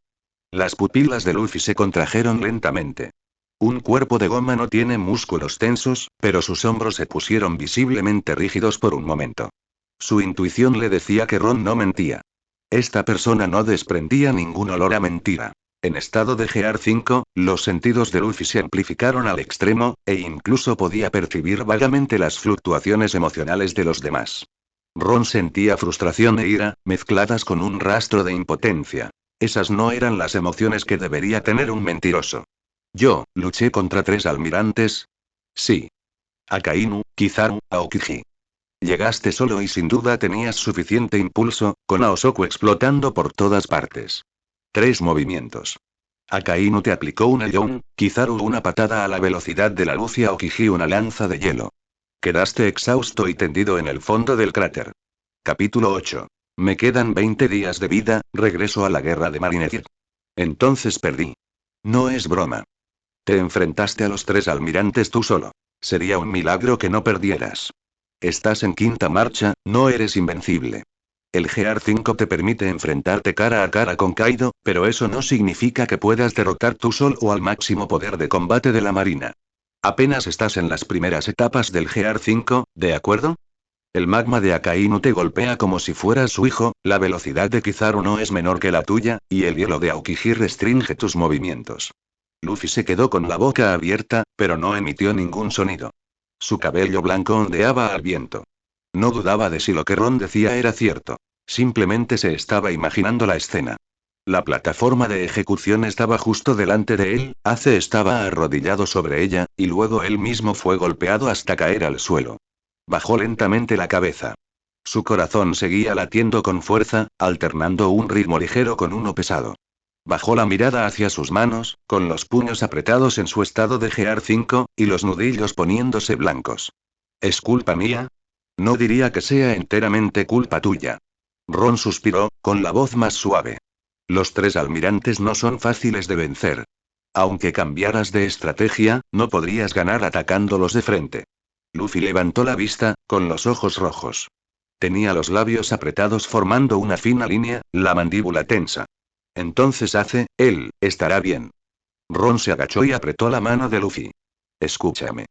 Las pupilas de Luffy se contrajeron lentamente. Un cuerpo de goma no tiene músculos tensos, pero sus hombros se pusieron visiblemente rígidos por un momento. Su intuición le decía que Ron no mentía. Esta persona no desprendía ningún olor a mentira. En estado de Gear 5, los sentidos de Luffy se amplificaron al extremo, e incluso podía percibir vagamente las fluctuaciones emocionales de los demás. Ron sentía frustración e ira, mezcladas con un rastro de impotencia. Esas no eran las emociones que debería tener un mentiroso. Yo, luché contra 3 almirantes. Sí. Akainu, Kizaru, Aokiji. Llegaste solo y sin duda tenías suficiente impulso, con Aosoku explotando por todas partes. 3 movimientos. Akainu te aplicó una Yon, Kizaru una patada a la velocidad de la luz y Aokiji una lanza de hielo. Quedaste exhausto y tendido en el fondo del cráter. Capítulo 8. Me quedan 20 días de vida, regreso a la guerra de Marineford. Entonces perdí. No es broma. Te enfrentaste a los 3 almirantes tú solo. Sería un milagro que no perdieras. Estás en quinta marcha, no eres invencible. El Gear 5 te permite enfrentarte cara a cara con Kaido, pero eso no significa que puedas derrotar tú solo o al máximo poder de combate de la marina. Apenas estás en las primeras etapas del Gear 5, ¿de acuerdo? El magma de Akainu te golpea como si fueras su hijo, la velocidad de Kizaru no es menor que la tuya, y el hielo de Aokiji restringe tus movimientos. Luffy se quedó con la boca abierta, pero no emitió ningún sonido. Su cabello blanco ondeaba al viento. No dudaba de si lo que Ron decía era cierto. Simplemente se estaba imaginando la escena. La plataforma de ejecución estaba justo delante de él, Ace estaba arrodillado sobre ella, y luego él mismo fue golpeado hasta caer al suelo. Bajó lentamente la cabeza. Su corazón seguía latiendo con fuerza, alternando un ritmo ligero con uno pesado. Bajó la mirada hacia sus manos, con los puños apretados en su estado de Gear 5, y los nudillos poniéndose blancos. ¿Es culpa mía? No diría que sea enteramente culpa tuya. Ron suspiró, con la voz más suave. Los 3 almirantes no son fáciles de vencer. Aunque cambiaras de estrategia, no podrías ganar atacándolos de frente. Luffy levantó la vista, con los ojos rojos. Tenía los labios apretados formando una fina línea, la mandíbula tensa. Entonces él, estará bien. Ron se agachó y apretó la mano de Luffy. Escúchame.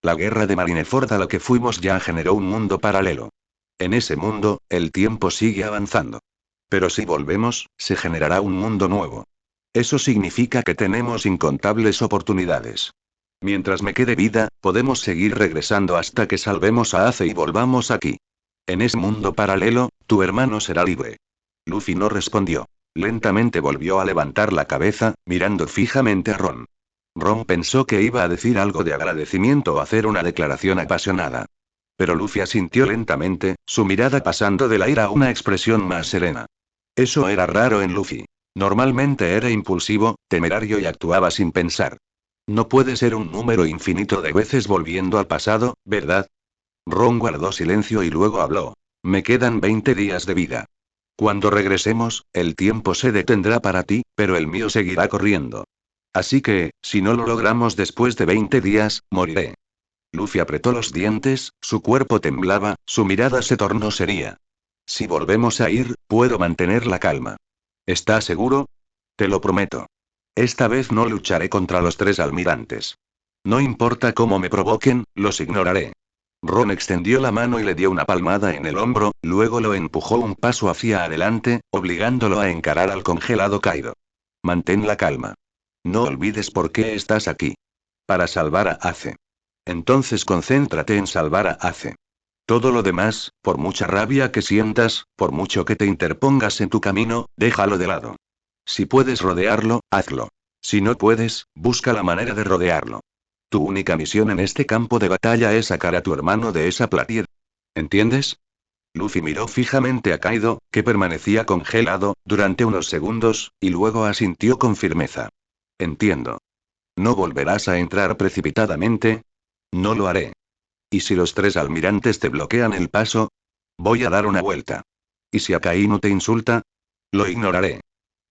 La guerra de Marineford a la que fuimos ya generó un mundo paralelo. En ese mundo, el tiempo sigue avanzando. Pero si volvemos, se generará un mundo nuevo. Eso significa que tenemos incontables oportunidades. Mientras me quede vida, podemos seguir regresando hasta que salvemos a Ace y volvamos aquí. En ese mundo paralelo, tu hermano será libre. Luffy no respondió. Lentamente volvió a levantar la cabeza, mirando fijamente a Ron. Ron pensó que iba a decir algo de agradecimiento o hacer una declaración apasionada. Pero Luffy asintió lentamente, su mirada pasando de la ira a una expresión más serena. Eso era raro en Luffy. Normalmente era impulsivo, temerario y actuaba sin pensar. No puede ser un número infinito de veces volviendo al pasado, ¿verdad? Ron guardó silencio y luego habló. Me quedan 20 días de vida. Cuando regresemos, el tiempo se detendrá para ti, pero el mío seguirá corriendo. Así que, si no lo logramos después de 20 días, moriré. Luffy apretó los dientes, su cuerpo temblaba, su mirada se tornó seria. Si volvemos a ir, puedo mantener la calma. ¿Estás seguro? Te lo prometo. Esta vez no lucharé contra los 3 almirantes. No importa cómo me provoquen, los ignoraré. Ron extendió la mano y le dio una palmada en el hombro, luego lo empujó un paso hacia adelante, obligándolo a encarar al congelado Kaido. Mantén la calma. No olvides por qué estás aquí. Para salvar a Ace. Entonces concéntrate en salvar a Ace. Todo lo demás, por mucha rabia que sientas, por mucho que te interpongas en tu camino, déjalo de lado. Si puedes rodearlo, hazlo. Si no puedes, busca la manera de rodearlo. Tu única misión en este campo de batalla es sacar a tu hermano de esa platier. ¿Entiendes? Luffy miró fijamente a Kaido, que permanecía congelado, durante unos segundos, y luego asintió con firmeza. Entiendo. ¿No volverás a entrar precipitadamente? No lo haré. ¿Y si los 3 almirantes te bloquean el paso? Voy a dar una vuelta. ¿Y si Akainu te insulta? Lo ignoraré.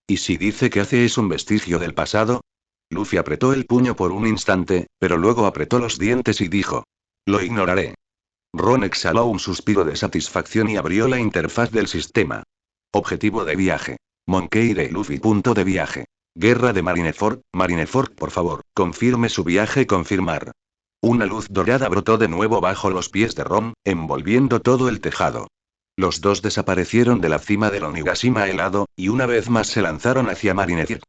¿Y si dice que Ace es un vestigio del pasado? Luffy apretó el puño por un instante, pero luego apretó los dientes y dijo. Lo ignoraré. Ron exhaló un suspiro de satisfacción y abrió la interfaz del sistema. Objetivo de viaje. Monkey D. Luffy. Punto de viaje. Guerra de Marineford. Marineford, por favor, confirme su viaje. Confirmar. Una luz dorada brotó de nuevo bajo los pies de Ron, envolviendo todo el tejado. Los dos desaparecieron de la cima del Onigashima helado, y una vez más se lanzaron hacia Marineford.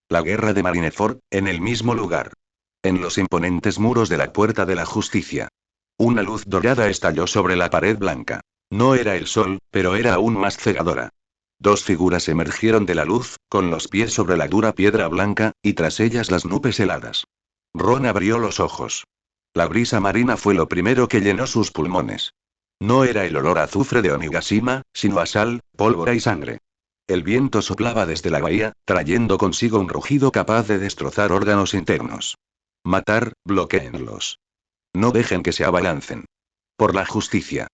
La guerra de Marineford, en el mismo lugar. En los imponentes muros de la Puerta de la Justicia. Una luz dorada estalló sobre la pared blanca. No era el sol, pero era aún más cegadora. 2 figuras emergieron de la luz, con los pies sobre la dura piedra blanca, y tras ellas las nubes heladas. Ron abrió los ojos. La brisa marina fue lo primero que llenó sus pulmones. No era el olor a azufre de Onigashima, sino a sal, pólvora y sangre. El viento soplaba desde la bahía, trayendo consigo un rugido capaz de destrozar órganos internos. Matar, bloquéenlos. No dejen que se abalancen. Por la justicia.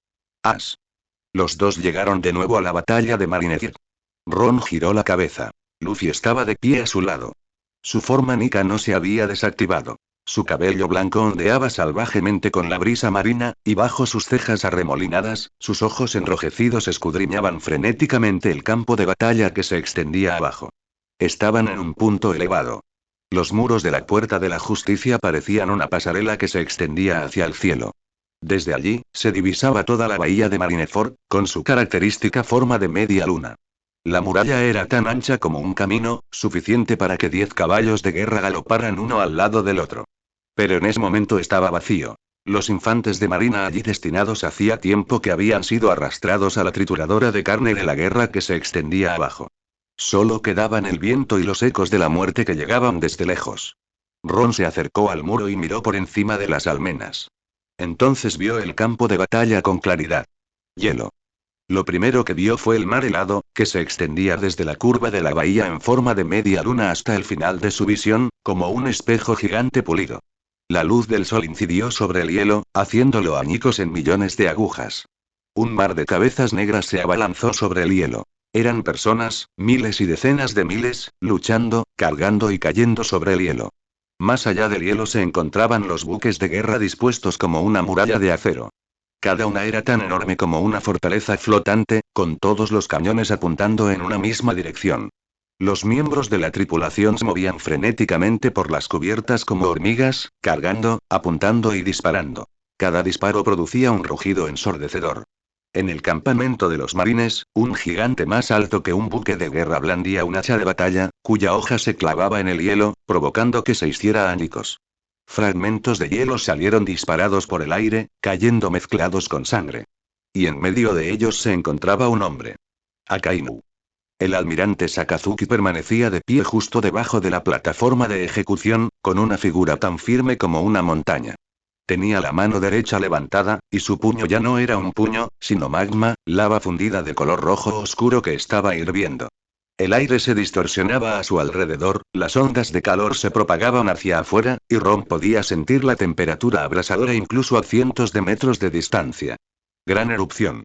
As. Los dos llegaron de nuevo a la batalla de Marineford. Ron giró la cabeza. Luffy estaba de pie a su lado. Su forma Nika no se había desactivado. Su cabello blanco ondeaba salvajemente con la brisa marina, y bajo sus cejas arremolinadas, sus ojos enrojecidos escudriñaban frenéticamente el campo de batalla que se extendía abajo. Estaban en un punto elevado. Los muros de la Puerta de la Justicia parecían una pasarela que se extendía hacia el cielo. Desde allí, se divisaba toda la bahía de Marineford, con su característica forma de media luna. La muralla era tan ancha como un camino, suficiente para que 10 caballos de guerra galoparan uno al lado del otro. Pero en ese momento estaba vacío. Los infantes de marina allí destinados hacía tiempo que habían sido arrastrados a la trituradora de carne de la guerra que se extendía abajo. Solo quedaban el viento y los ecos de la muerte que llegaban desde lejos. Ron se acercó al muro y miró por encima de las almenas. Entonces vio el campo de batalla con claridad. Hielo. Lo primero que vio fue el mar helado, que se extendía desde la curva de la bahía en forma de media luna hasta el final de su visión, como un espejo gigante pulido. La luz del sol incidió sobre el hielo, haciéndolo añicos en millones de agujas. Un mar de cabezas negras se abalanzó sobre el hielo. Eran personas, miles y decenas de miles, luchando, cargando y cayendo sobre el hielo. Más allá del hielo se encontraban los buques de guerra dispuestos como una muralla de acero. Cada una era tan enorme como una fortaleza flotante, con todos los cañones apuntando en una misma dirección. Los miembros de la tripulación se movían frenéticamente por las cubiertas como hormigas, cargando, apuntando y disparando. Cada disparo producía un rugido ensordecedor. En el campamento de los marines, un gigante más alto que un buque de guerra blandía un hacha de batalla, cuya hoja se clavaba en el hielo, provocando que se hiciera añicos. Fragmentos de hielo salieron disparados por el aire, cayendo mezclados con sangre. Y en medio de ellos se encontraba un hombre. Akainu. El almirante Sakazuki permanecía de pie justo debajo de la plataforma de ejecución, con una figura tan firme como una montaña. Tenía la mano derecha levantada, y su puño ya no era un puño, sino magma, lava fundida de color rojo oscuro que estaba hirviendo. El aire se distorsionaba a su alrededor, las ondas de calor se propagaban hacia afuera, y Ron podía sentir la temperatura abrasadora incluso a cientos de metros de distancia. Gran erupción.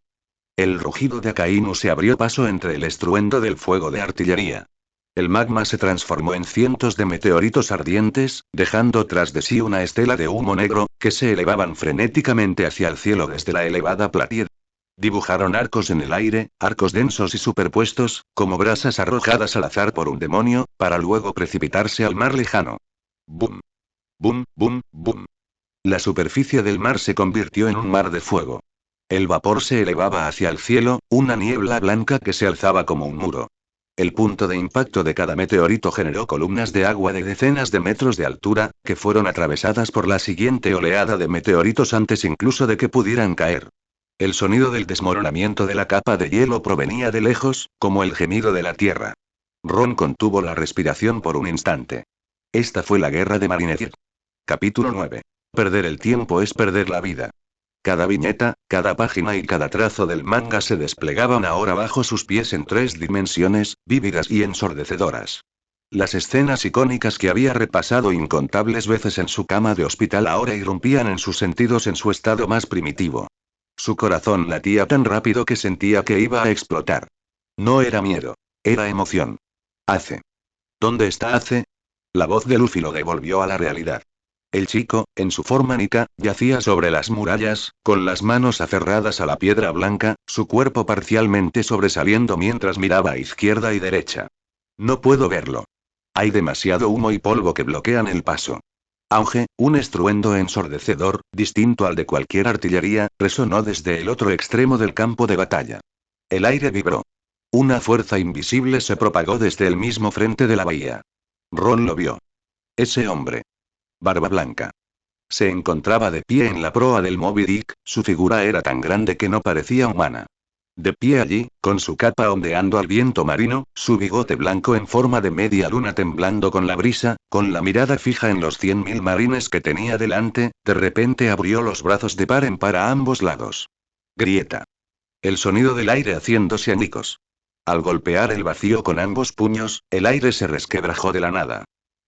El rugido de Akainu se abrió paso entre el estruendo del fuego de artillería. El magma se transformó en cientos de meteoritos ardientes, dejando tras de sí una estela de humo negro, que se elevaban frenéticamente hacia el cielo desde la elevada platier. Dibujaron arcos en el aire, arcos densos y superpuestos, como brasas arrojadas al azar por un demonio, para luego precipitarse al mar lejano. ¡Bum! ¡Bum, bum, bum! La superficie del mar se convirtió en un mar de fuego. El vapor se elevaba hacia el cielo, una niebla blanca que se alzaba como un muro. El punto de impacto de cada meteorito generó columnas de agua de decenas de metros de altura, que fueron atravesadas por la siguiente oleada de meteoritos antes incluso de que pudieran caer. El sonido del desmoronamiento de la capa de hielo provenía de lejos, como el gemido de la tierra. Ron contuvo la respiración por un instante. Esta fue la guerra de Marineford. Capítulo 9. Perder el tiempo es perder la vida. Cada viñeta, cada página y cada trazo del manga se desplegaban ahora bajo sus pies en 3 dimensiones, vívidas y ensordecedoras. Las escenas icónicas que había repasado incontables veces en su cama de hospital ahora irrumpían en sus sentidos en su estado más primitivo. Su corazón latía tan rápido que sentía que iba a explotar. No era miedo. Era emoción. Ace. ¿Dónde está Ace? La voz de Luffy lo devolvió a la realidad. El chico, en su forma Nika, yacía sobre las murallas, con las manos aferradas a la piedra blanca, su cuerpo parcialmente sobresaliendo mientras miraba a izquierda y derecha. No puedo verlo. Hay demasiado humo y polvo que bloquean el paso. Auge, un estruendo ensordecedor, distinto al de cualquier artillería, resonó desde el otro extremo del campo de batalla. El aire vibró. Una fuerza invisible se propagó desde el mismo frente de la bahía. Ron lo vio. Ese hombre. Barba blanca. Se encontraba de pie en la proa del Moby Dick, su figura era tan grande que no parecía humana. De pie allí, con su capa ondeando al viento marino, su bigote blanco en forma de media luna temblando con la brisa, con la mirada fija en los 100.000 marines que tenía delante, de repente abrió los brazos de par en par a ambos lados. Grieta. El sonido del aire haciéndose añicos. Al golpear el vacío con ambos puños, el aire se resquebrajó de la nada.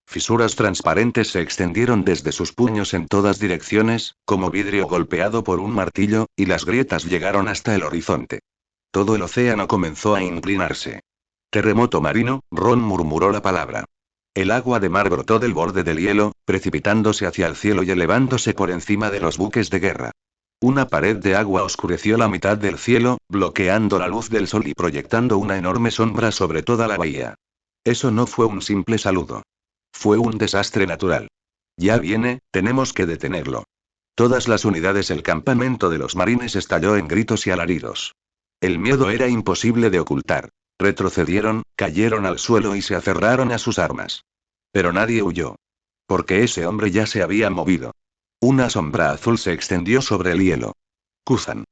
Fisuras transparentes se extendieron desde sus puños en todas direcciones, como vidrio golpeado por un martillo, y las grietas llegaron hasta el horizonte. Todo el océano comenzó a inclinarse. Terremoto marino, Ron murmuró la palabra. El agua de mar brotó del borde del hielo, precipitándose hacia el cielo y elevándose por encima de los buques de guerra. Una pared de agua oscureció la mitad del cielo, bloqueando la luz del sol y proyectando una enorme sombra sobre toda la bahía. Eso no fue un simple saludo. Fue un desastre natural. Ya viene, tenemos que detenerlo. Todas las unidades del campamento de los marines estalló en gritos y alaridos. El miedo era imposible de ocultar. Retrocedieron, cayeron al suelo y se aferraron a sus armas. Pero nadie huyó. Porque ese hombre ya se había movido. Una sombra azul se extendió sobre el hielo. Kuzan.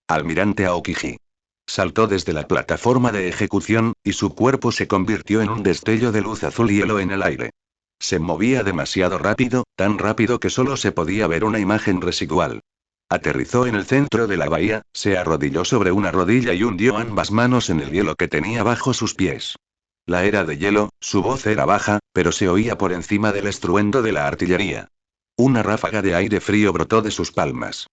Almirante Aokiji. Saltó desde la plataforma de ejecución, y su cuerpo se convirtió en un destello de luz azul hielo en el aire. Se movía demasiado rápido, tan rápido que solo se podía ver una imagen residual. Aterrizó en el centro de la bahía, se arrodilló sobre una rodilla y hundió ambas manos en el hielo que tenía bajo sus pies. La era de hielo, su voz era baja, pero se oía por encima del estruendo de la artillería. Una ráfaga de aire frío brotó de sus palmas.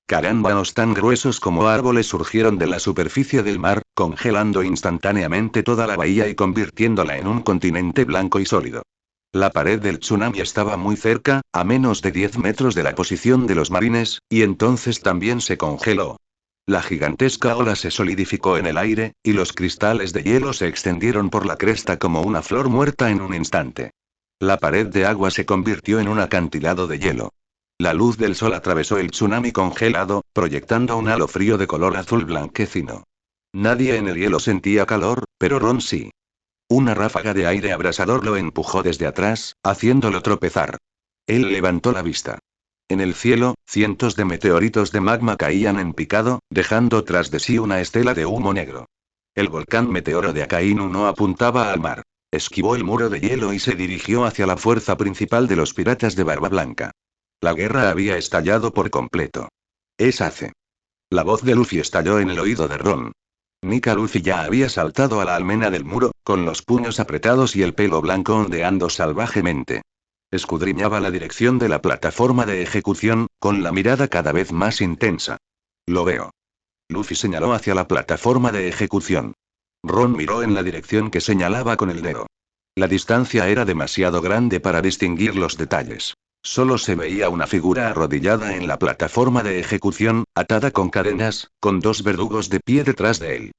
Carámbanos tan gruesos como árboles surgieron de la superficie del mar, congelando instantáneamente toda la bahía y convirtiéndola en un continente blanco y sólido. La pared del tsunami estaba muy cerca, a menos de 10 metros de la posición de los marines, y entonces también se congeló. La gigantesca ola se solidificó en el aire, y los cristales de hielo se extendieron por la cresta como una flor muerta en un instante. La pared de agua se convirtió en un acantilado de hielo. La luz del sol atravesó el tsunami congelado, proyectando un halo frío de color azul blanquecino. Nadie en el hielo sentía calor, pero Ron sí. Una ráfaga de aire abrasador lo empujó desde atrás, haciéndolo tropezar. Él levantó la vista. En el cielo, cientos de meteoritos de magma caían en picado, dejando tras de sí una estela de humo negro. El volcán meteoro de Akainu no apuntaba al mar. Esquivó el muro de hielo y se dirigió hacia la fuerza principal de los piratas de Barba Blanca. La guerra había estallado por completo. Es Ace. La voz de Luffy estalló en el oído de Ron. Nika Luffy ya había saltado a la almena del muro, con los puños apretados y el pelo blanco ondeando salvajemente. Escudriñaba la dirección de la plataforma de ejecución, con la mirada cada vez más intensa. Lo veo. Luffy señaló hacia la plataforma de ejecución. Ron miró en la dirección que señalaba con el dedo. La distancia era demasiado grande para distinguir los detalles. Solo se veía una figura arrodillada en la plataforma de ejecución, atada con cadenas, con dos verdugos de pie detrás de él.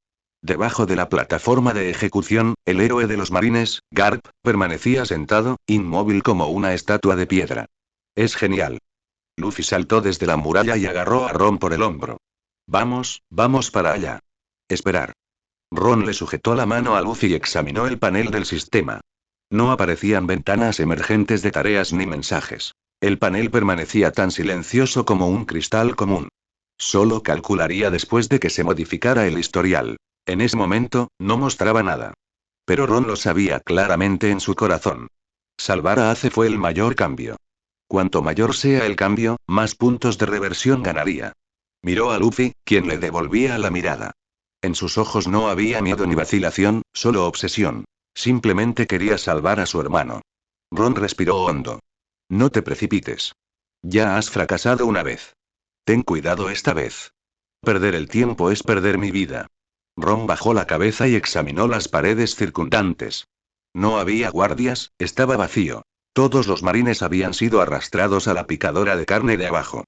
Debajo de la plataforma de ejecución, el héroe de los marines, Garp, permanecía sentado, inmóvil como una estatua de piedra. Es genial. Luffy saltó desde la muralla y agarró a Ron por el hombro. Vamos, vamos para allá. Esperar. Ron le sujetó la mano a Luffy y examinó el panel del sistema. No aparecían ventanas emergentes de tareas ni mensajes. El panel permanecía tan silencioso como un cristal común. Solo calcularía después de que se modificara el historial. En ese momento, no mostraba nada. Pero Ron lo sabía claramente en su corazón. Salvar a Ace fue el mayor cambio. Cuanto mayor sea el cambio, más puntos de reversión ganaría. Miró a Luffy, quien le devolvía la mirada. En sus ojos no había miedo ni vacilación, solo obsesión. Simplemente quería salvar a su hermano. Ron respiró hondo. No te precipites. Ya has fracasado una vez. Ten cuidado esta vez. Perder el tiempo es perder mi vida. Ron bajó la cabeza y examinó las paredes circundantes. No había guardias, estaba vacío. Todos los marines habían sido arrastrados a la picadora de carne de abajo.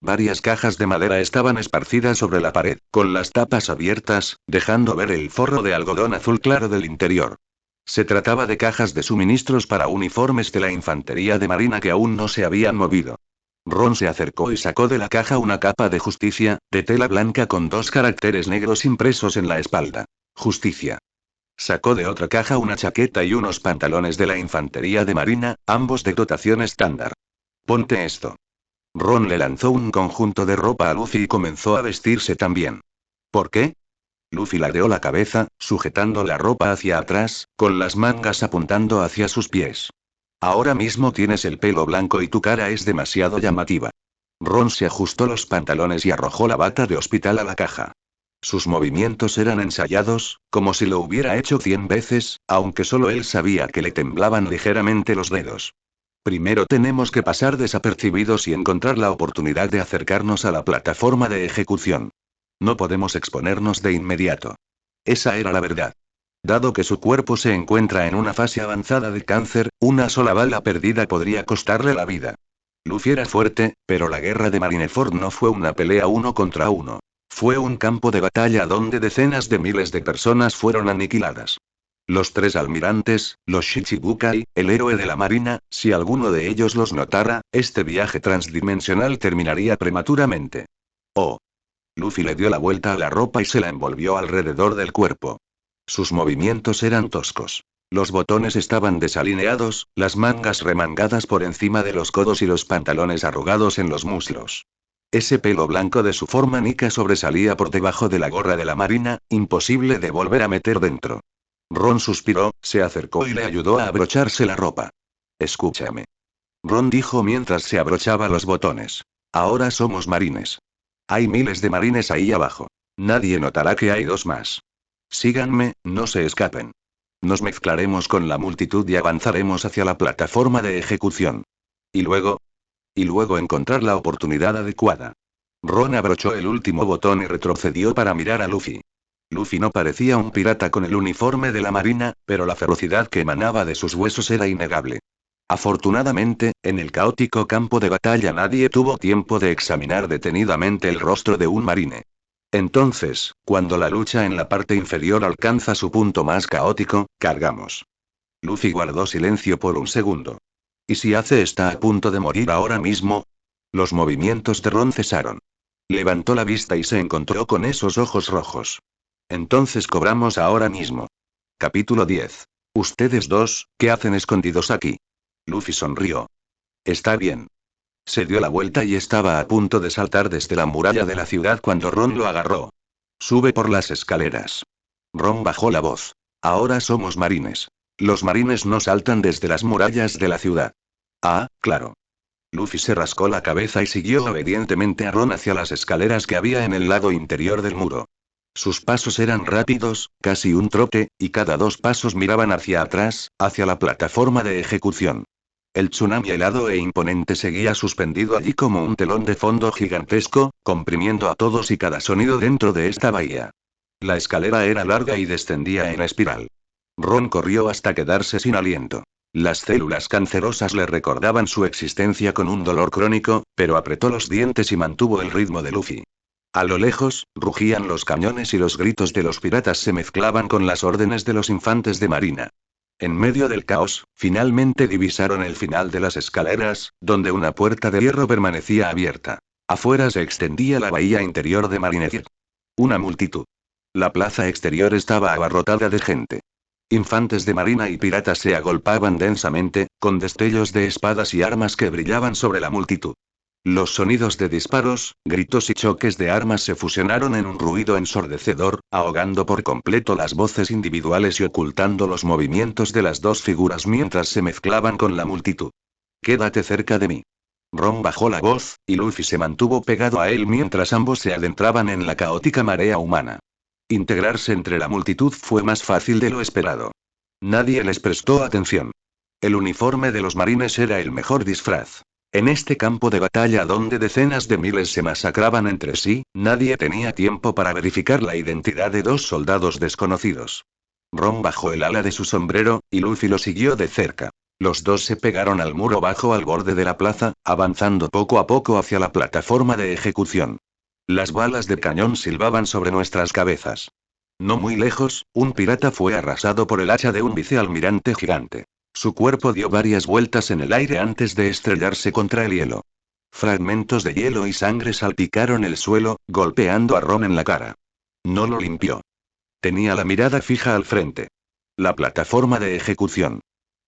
Varias cajas de madera estaban esparcidas sobre la pared, con las tapas abiertas, dejando ver el forro de algodón azul claro del interior. Se trataba de cajas de suministros para uniformes de la infantería de marina que aún no se habían movido. Ron se acercó y sacó de la caja una capa de justicia, de tela blanca con dos caracteres negros impresos en la espalda. Justicia. Sacó de otra caja una chaqueta y unos pantalones de la infantería de marina, ambos de dotación estándar. Ponte esto. Ron le lanzó un conjunto de ropa a Luffy y comenzó a vestirse también. ¿Por qué? Luffy ladeó la cabeza, sujetando la ropa hacia atrás, con las mangas apuntando hacia sus pies. Ahora mismo tienes el pelo blanco y tu cara es demasiado llamativa. Ron se ajustó los pantalones y arrojó la bata de hospital a la caja. Sus movimientos eran ensayados, como si lo hubiera hecho 100 veces, aunque solo él sabía que le temblaban ligeramente los dedos. Primero tenemos que pasar desapercibidos y encontrar la oportunidad de acercarnos a la plataforma de ejecución. No podemos exponernos de inmediato. Esa era la verdad. Dado que su cuerpo se encuentra en una fase avanzada de cáncer, una sola bala perdida podría costarle la vida. Luffy era fuerte, pero la guerra de Marineford no fue una pelea uno contra uno. Fue un campo de batalla donde decenas de miles de personas fueron aniquiladas. Los tres almirantes, los Shichibukai, el héroe de la marina, si alguno de ellos los notara, este viaje transdimensional terminaría prematuramente. Oh. Luffy le dio la vuelta a la ropa y se la envolvió alrededor del cuerpo. Sus movimientos eran toscos. Los botones estaban desalineados, las mangas remangadas por encima de los codos y los pantalones arrugados en los muslos. Ese pelo blanco de su forma nica sobresalía por debajo de la gorra de la marina, imposible de volver a meter dentro. Ron suspiró, se acercó y le ayudó a abrocharse la ropa. Escúchame. Ron dijo mientras se abrochaba los botones. Ahora somos marines. Hay miles de marines ahí abajo. Nadie notará que hay dos más. Síganme, no se escapen. Nos mezclaremos con la multitud y avanzaremos hacia la plataforma de ejecución. Y luego encontrar la oportunidad adecuada. Ron abrochó el último botón y retrocedió para mirar a Luffy. Luffy no parecía un pirata con el uniforme de la marina, pero la ferocidad que emanaba de sus huesos era innegable. Afortunadamente, en el caótico campo de batalla nadie tuvo tiempo de examinar detenidamente el rostro de un marine. Entonces, cuando la lucha en la parte inferior alcanza su punto más caótico, cargamos. Luffy guardó silencio por un segundo. ¿Y si Ace está a punto de morir ahora mismo? Los movimientos de Ron cesaron. Levantó la vista y se encontró con esos ojos rojos. Entonces cobramos ahora mismo. Capítulo 10. Ustedes dos, ¿qué hacen escondidos aquí? Luffy sonrió. Está bien. Se dio la vuelta y estaba a punto de saltar desde la muralla de la ciudad cuando Ron lo agarró. Sube por las escaleras. Ron bajó la voz. Ahora somos marines. Los marines no saltan desde las murallas de la ciudad. Ah, claro. Luffy se rascó la cabeza y siguió obedientemente a Ron hacia las escaleras que había en el lado interior del muro. Sus pasos eran rápidos, casi un trote, y cada 2 pasos miraban hacia atrás, hacia la plataforma de ejecución. El tsunami helado e imponente seguía suspendido allí como un telón de fondo gigantesco, comprimiendo a todos y cada sonido dentro de esta bahía. La escalera era larga y descendía en espiral. Ron corrió hasta quedarse sin aliento. Las células cancerosas le recordaban su existencia con un dolor crónico, pero apretó los dientes y mantuvo el ritmo de Luffy. A lo lejos, rugían los cañones y los gritos de los piratas se mezclaban con las órdenes de los infantes de marina. En medio del caos, finalmente divisaron el final de las escaleras, donde una puerta de hierro permanecía abierta. Afuera se extendía la bahía interior de Marineford. Una multitud. La plaza exterior estaba abarrotada de gente. Infantes de marina y piratas se agolpaban densamente, con destellos de espadas y armas que brillaban sobre la multitud. Los sonidos de disparos, gritos y choques de armas se fusionaron en un ruido ensordecedor, ahogando por completo las voces individuales y ocultando los movimientos de las dos figuras mientras se mezclaban con la multitud. Quédate cerca de mí. Ron bajó la voz, y Luffy se mantuvo pegado a él mientras ambos se adentraban en la caótica marea humana. Integrarse entre la multitud fue más fácil de lo esperado. Nadie les prestó atención. El uniforme de los marines era el mejor disfraz. En este campo de batalla donde decenas de miles se masacraban entre sí, nadie tenía tiempo para verificar la identidad de 2 soldados desconocidos. Ron bajó el ala de su sombrero, y Luffy lo siguió de cerca. Los dos se pegaron al muro bajo al borde de la plaza, avanzando poco a poco hacia la plataforma de ejecución. Las balas de cañón silbaban sobre nuestras cabezas. No muy lejos, un pirata fue arrasado por el hacha de un vicealmirante gigante. Su cuerpo dio varias vueltas en el aire antes de estrellarse contra el hielo. Fragmentos de hielo y sangre salpicaron el suelo, golpeando a Ron en la cara. No lo limpió. Tenía la mirada fija al frente. La plataforma de ejecución.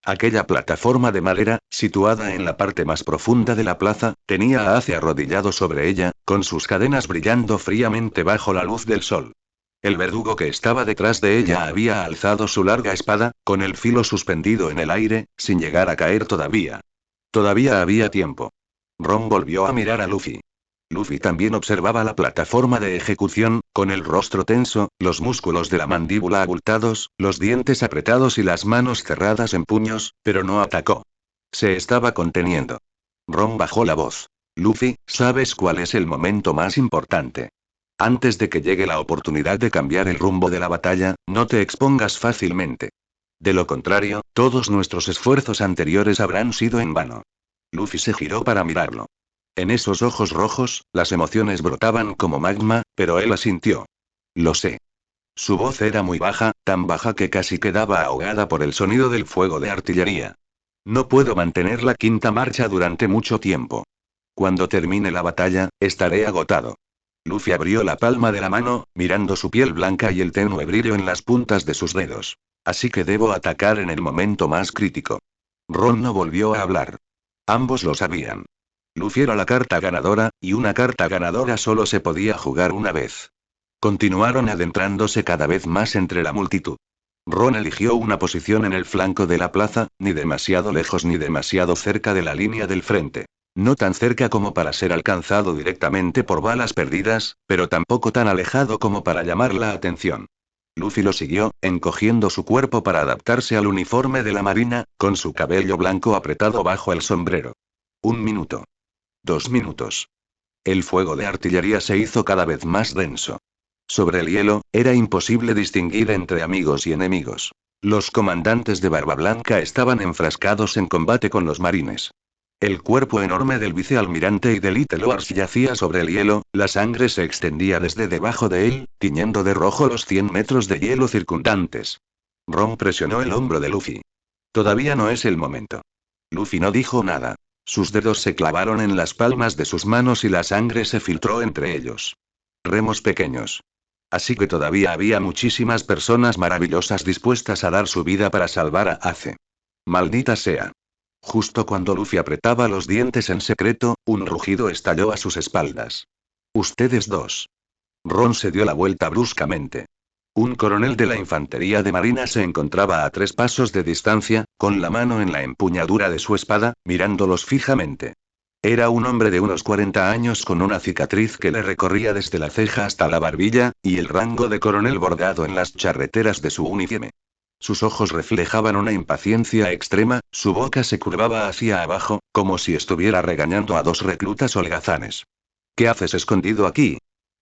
Aquella plataforma de madera, situada en la parte más profunda de la plaza, tenía a Ace arrodillado sobre ella, con sus cadenas brillando fríamente bajo la luz del sol. El verdugo que estaba detrás de ella había alzado su larga espada, con el filo suspendido en el aire, sin llegar a caer todavía. Todavía había tiempo. Ron volvió a mirar a Luffy. Luffy también observaba la plataforma de ejecución, con el rostro tenso, los músculos de la mandíbula abultados, los dientes apretados y las manos cerradas en puños, pero no atacó. Se estaba conteniendo. Ron bajó la voz. Luffy, ¿sabes cuál es el momento más importante? Antes de que llegue la oportunidad de cambiar el rumbo de la batalla, no te expongas fácilmente. De lo contrario, todos nuestros esfuerzos anteriores habrán sido en vano. Luffy se giró para mirarlo. En esos ojos rojos, las emociones brotaban como magma, pero él asintió. Lo sé. Su voz era muy baja, tan baja que casi quedaba ahogada por el sonido del fuego de artillería. No puedo mantener la quinta marcha durante mucho tiempo. Cuando termine la batalla, estaré agotado. Luffy abrió la palma de la mano, mirando su piel blanca y el tenue brillo en las puntas de sus dedos. Así que debo atacar en el momento más crítico. Ron no volvió a hablar. Ambos lo sabían. Luffy era la carta ganadora, y una carta ganadora solo se podía jugar una vez. Continuaron adentrándose cada vez más entre la multitud. Ron eligió una posición en el flanco de la plaza, ni demasiado lejos ni demasiado cerca de la línea del frente. No tan cerca como para ser alcanzado directamente por balas perdidas, pero tampoco tan alejado como para llamar la atención. Luffy lo siguió, encogiendo su cuerpo para adaptarse al uniforme de la marina, con su cabello blanco apretado bajo el sombrero. 1 minuto. 2 minutos. El fuego de artillería se hizo cada vez más denso. Sobre el hielo, era imposible distinguir entre amigos y enemigos. Los comandantes de Barba Blanca estaban enfrascados en combate con los marines. El cuerpo enorme del vicealmirante y de Little Lars yacía sobre el hielo, la sangre se extendía desde debajo de él, tiñendo de rojo los 100 metros de hielo circundantes. Ron presionó el hombro de Luffy. Todavía no es el momento. Luffy no dijo nada. Sus dedos se clavaron en las palmas de sus manos y la sangre se filtró entre ellos. Remos pequeños. Así que todavía había muchísimas personas maravillosas dispuestas a dar su vida para salvar a Ace. Maldita sea. Justo cuando Luffy apretaba los dientes en secreto, un rugido estalló a sus espaldas. Ustedes dos. Ron se dio la vuelta bruscamente. Un coronel de la infantería de marina se encontraba a 3 pasos de distancia, con la mano en la empuñadura de su espada, mirándolos fijamente. Era un hombre de unos 40 años con una cicatriz que le recorría desde la ceja hasta la barbilla, y el rango de coronel bordado en las charreteras de su uniforme. Sus ojos reflejaban una impaciencia extrema, su boca se curvaba hacia abajo, como si estuviera regañando a 2 reclutas holgazanes. ¿Qué haces escondido aquí?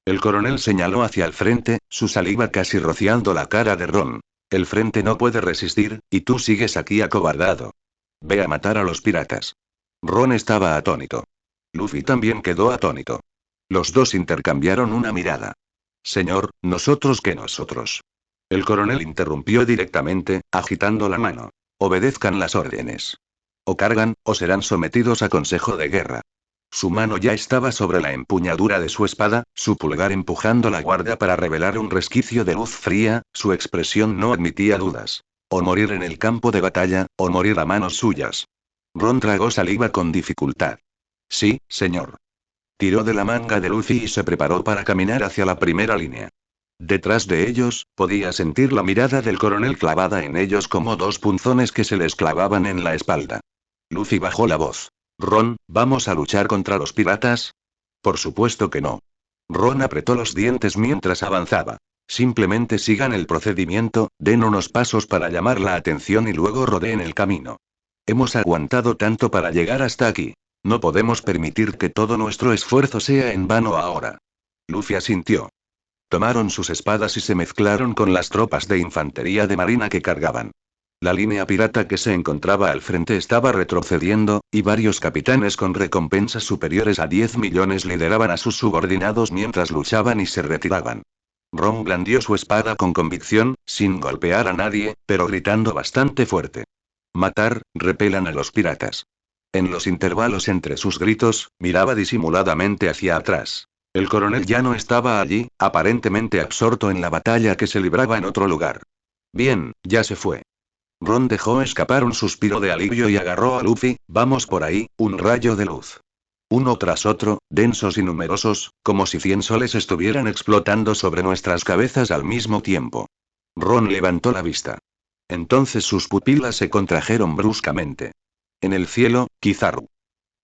El coronel señaló hacia el frente, su saliva casi rociando la cara de Ron. El frente no puede resistir, y tú sigues aquí acobardado. Ve a matar a los piratas. Ron estaba atónito. Luffy también quedó atónito. Los dos intercambiaron una mirada. Señor, ¿nosotros qué nosotros? El coronel interrumpió directamente, agitando la mano. Obedezcan las órdenes. O cargan, o serán sometidos a consejo de guerra. Su mano ya estaba sobre la empuñadura de su espada, su pulgar empujando la guardia para revelar un resquicio de luz fría, su expresión no admitía dudas. O morir en el campo de batalla, o morir a manos suyas. Ron tragó saliva con dificultad. Sí, señor. Tiró de la manga de Luffy y se preparó para caminar hacia la primera línea. Detrás de ellos, podía sentir la mirada del coronel clavada en ellos como 2 punzones que se les clavaban en la espalda. Luffy bajó la voz. Ron, ¿vamos a luchar contra los piratas? Por supuesto que no. Ron apretó los dientes mientras avanzaba. Simplemente sigan el procedimiento, den unos pasos para llamar la atención y luego rodeen el camino. Hemos aguantado tanto para llegar hasta aquí. No podemos permitir que todo nuestro esfuerzo sea en vano ahora. Luffy asintió. Tomaron sus espadas y se mezclaron con las tropas de infantería de marina que cargaban. La línea pirata que se encontraba al frente estaba retrocediendo, y varios capitanes con recompensas superiores a 10 millones lideraban a sus subordinados mientras luchaban y se retiraban. Ron blandió su espada con convicción, sin golpear a nadie, pero gritando bastante fuerte. Matar, repelan a los piratas. En los intervalos entre sus gritos, miraba disimuladamente hacia atrás. El coronel ya no estaba allí, aparentemente absorto en la batalla que se libraba en otro lugar. Bien, ya se fue. Ron dejó escapar un suspiro de alivio y agarró a Luffy. Vamos por ahí, un rayo de luz. Uno tras otro, densos y numerosos, como si 100 soles estuvieran explotando sobre nuestras cabezas al mismo tiempo. Ron levantó la vista. Entonces sus pupilas se contrajeron bruscamente. En el cielo, Kizaru.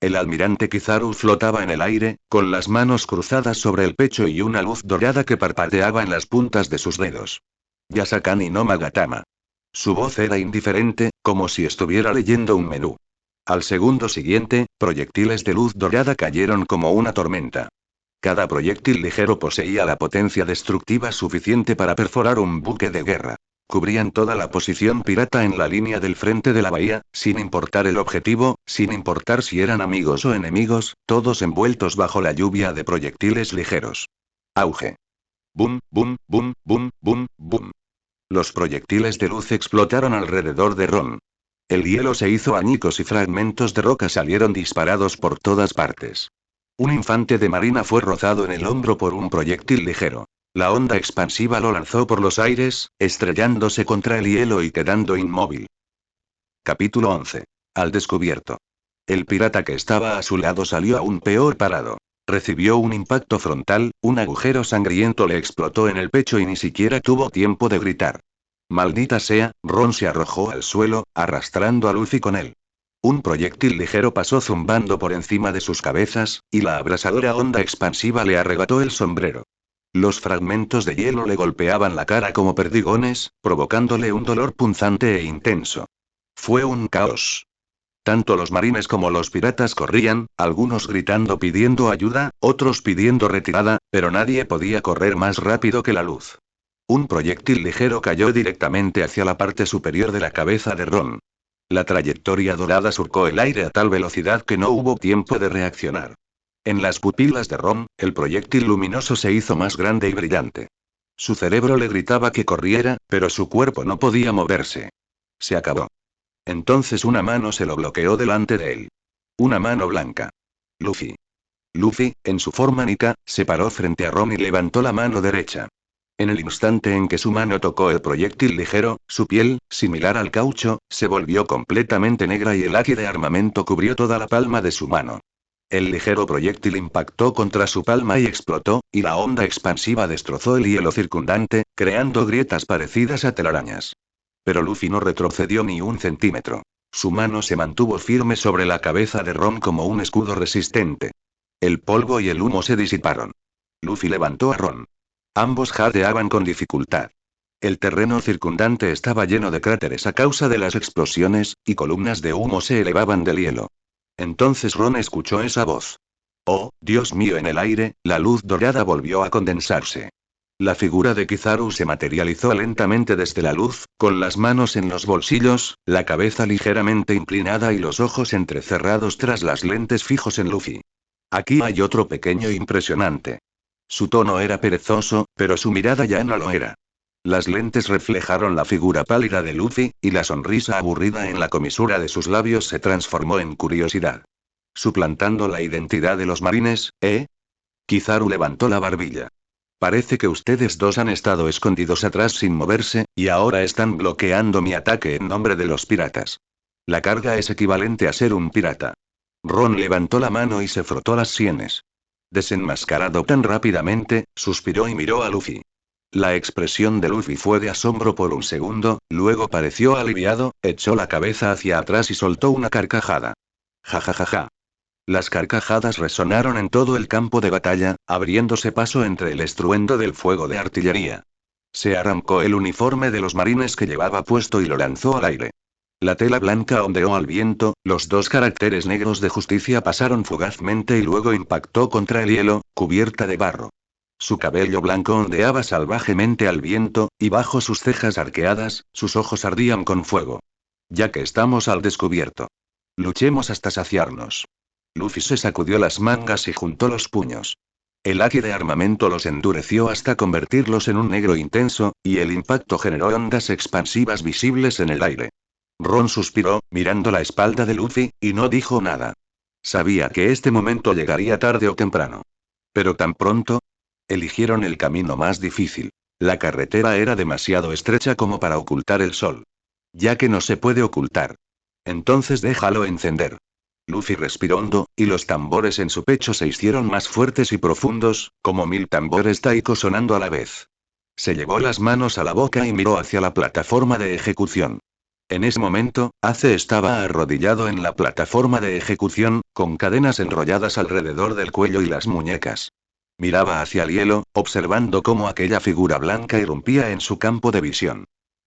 El almirante Kizaru flotaba en el aire, con las manos cruzadas sobre el pecho y una luz dorada que parpadeaba en las puntas de sus dedos. Yasakani no Magatama. Su voz era indiferente, como si estuviera leyendo un menú. Al segundo siguiente, proyectiles de luz dorada cayeron como una tormenta. Cada proyectil ligero poseía la potencia destructiva suficiente para perforar un buque de guerra. Cubrían toda la posición pirata en la línea del frente de la bahía, sin importar el objetivo, sin importar si eran amigos o enemigos, todos envueltos bajo la lluvia de proyectiles ligeros. Auge. Bum, bum, bum, bum, bum, bum. Los proyectiles de luz explotaron alrededor de Ron. El hielo se hizo añicos y fragmentos de roca salieron disparados por todas partes. Un infante de marina fue rozado en el hombro por un proyectil ligero. La onda expansiva lo lanzó por los aires, estrellándose contra el hielo y quedando inmóvil. Capítulo 11. Al descubierto. El pirata que estaba a su lado salió aún peor parado. Recibió un impacto frontal, un agujero sangriento le explotó en el pecho y ni siquiera tuvo tiempo de gritar. Maldita sea, Ron se arrojó al suelo, arrastrando a Luffy con él. Un proyectil ligero pasó zumbando por encima de sus cabezas, y la abrasadora onda expansiva le arrebató el sombrero. Los fragmentos de hielo le golpeaban la cara como perdigones, provocándole un dolor punzante e intenso. Fue un caos. Tanto los marines como los piratas corrían, algunos gritando pidiendo ayuda, otros pidiendo retirada, pero nadie podía correr más rápido que la luz. Un proyectil ligero cayó directamente hacia la parte superior de la cabeza de Ron. La trayectoria dorada surcó el aire a tal velocidad que no hubo tiempo de reaccionar. En las pupilas de Ron, el proyectil luminoso se hizo más grande y brillante. Su cerebro le gritaba que corriera, pero su cuerpo no podía moverse. Se acabó. Entonces una mano se lo bloqueó delante de él. Una mano blanca. Luffy. Luffy, en su forma Nika, se paró frente a Ron y levantó la mano derecha. En el instante en que su mano tocó el proyectil ligero, su piel, similar al caucho, se volvió completamente negra y el haki de armamento cubrió toda la palma de su mano. El ligero proyectil impactó contra su palma y explotó, y la onda expansiva destrozó el hielo circundante, creando grietas parecidas a telarañas. Pero Luffy no retrocedió ni un centímetro. Su mano se mantuvo firme sobre la cabeza de Ron como un escudo resistente. El polvo y el humo se disiparon. Luffy levantó a Ron. Ambos jadeaban con dificultad. El terreno circundante estaba lleno de cráteres a causa de las explosiones, y columnas de humo se elevaban del hielo. Entonces Ron escuchó esa voz. Oh, Dios mío, en el aire, la luz dorada volvió a condensarse. La figura de Kizaru se materializó lentamente desde la luz, con las manos en los bolsillos, la cabeza ligeramente inclinada y los ojos entrecerrados tras las lentes fijos en Luffy. Aquí hay otro pequeño impresionante. Su tono era perezoso, pero su mirada ya no lo era. Las lentes reflejaron la figura pálida de Luffy, y la sonrisa aburrida en la comisura de sus labios se transformó en curiosidad. Suplantando la identidad de los marines, ¿eh? Kizaru levantó la barbilla. Parece que ustedes dos han estado escondidos atrás sin moverse, y ahora están bloqueando mi ataque en nombre de los piratas. La carga es equivalente a ser un pirata. Ron levantó la mano y se frotó las sienes. Desenmascarado tan rápidamente, suspiró y miró a Luffy. La expresión de Luffy fue de asombro por un segundo, luego pareció aliviado, echó la cabeza hacia atrás y soltó una carcajada. Ja ja ja ja. Las carcajadas resonaron en todo el campo de batalla, abriéndose paso entre el estruendo del fuego de artillería. Se arrancó el uniforme de los marines que llevaba puesto y lo lanzó al aire. La tela blanca ondeó al viento, los dos caracteres negros de justicia pasaron fugazmente y luego impactó contra el hielo, cubierta de barro. Su cabello blanco ondeaba salvajemente al viento, y bajo sus cejas arqueadas, sus ojos ardían con fuego. Ya que estamos al descubierto. Luchemos hasta saciarnos. Luffy se sacudió las mangas y juntó los puños. El haki de armamento los endureció hasta convertirlos en un negro intenso, y el impacto generó ondas expansivas visibles en el aire. Ron suspiró, mirando la espalda de Luffy, y no dijo nada. Sabía que este momento llegaría tarde o temprano. Pero tan pronto. Eligieron el camino más difícil. La carretera era demasiado estrecha como para ocultar el sol. Ya que no se puede ocultar. Entonces déjalo encender. Luffy respiró hondo, y los tambores en su pecho se hicieron más fuertes y profundos, como 1000 tambores taiko sonando a la vez. Se llevó las manos a la boca y miró hacia la plataforma de ejecución. En ese momento, Ace estaba arrodillado en la plataforma de ejecución, con cadenas enrolladas alrededor del cuello y las muñecas. Miraba hacia el hielo, observando cómo aquella figura blanca irrumpía en su campo de visión.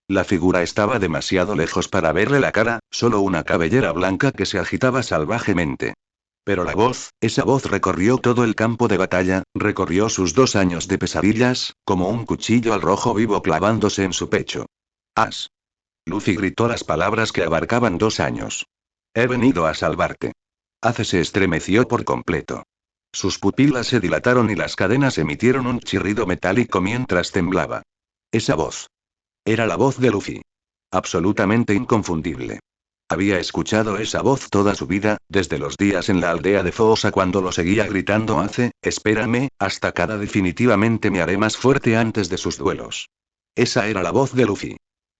La figura estaba demasiado lejos para verle la cara, solo una cabellera blanca que se agitaba salvajemente. Pero la voz, esa voz recorrió todo el campo de batalla, recorrió sus 2 años de pesadillas, como un cuchillo al rojo vivo clavándose en su pecho. As. Luffy gritó las palabras que abarcaban 2 años. He venido a salvarte. Ace se estremeció por completo. Sus pupilas se dilataron y las cadenas emitieron un chirrido metálico mientras temblaba. Esa voz. Era la voz de Luffy. Absolutamente inconfundible. Había escuchado esa voz toda su vida, desde los días en la aldea de Fosa cuando lo seguía gritando Ace, espérame, hasta cada definitivamente me haré más fuerte antes de sus duelos. Esa era la voz de Luffy.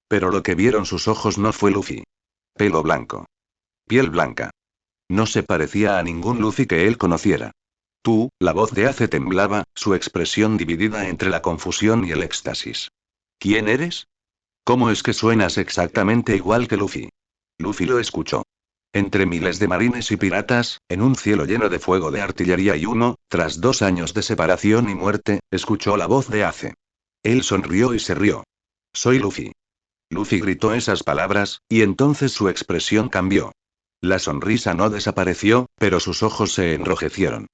Pero lo que vieron sus ojos no fue Luffy. Pelo blanco. Piel blanca. No se parecía a ningún Luffy que él conociera. Tú, la voz de Ace temblaba, su expresión dividida entre la confusión y el éxtasis. ¿Quién eres? ¿Cómo es que suenas exactamente igual que Luffy? Luffy lo escuchó. Entre miles de marines y piratas, en un cielo lleno de fuego de artillería y humo, tras 2 años de separación y muerte, escuchó la voz de Ace. Él sonrió y se rió. Soy Luffy. Luffy gritó esas palabras, y entonces su expresión cambió. La sonrisa no desapareció, pero sus ojos se enrojecieron.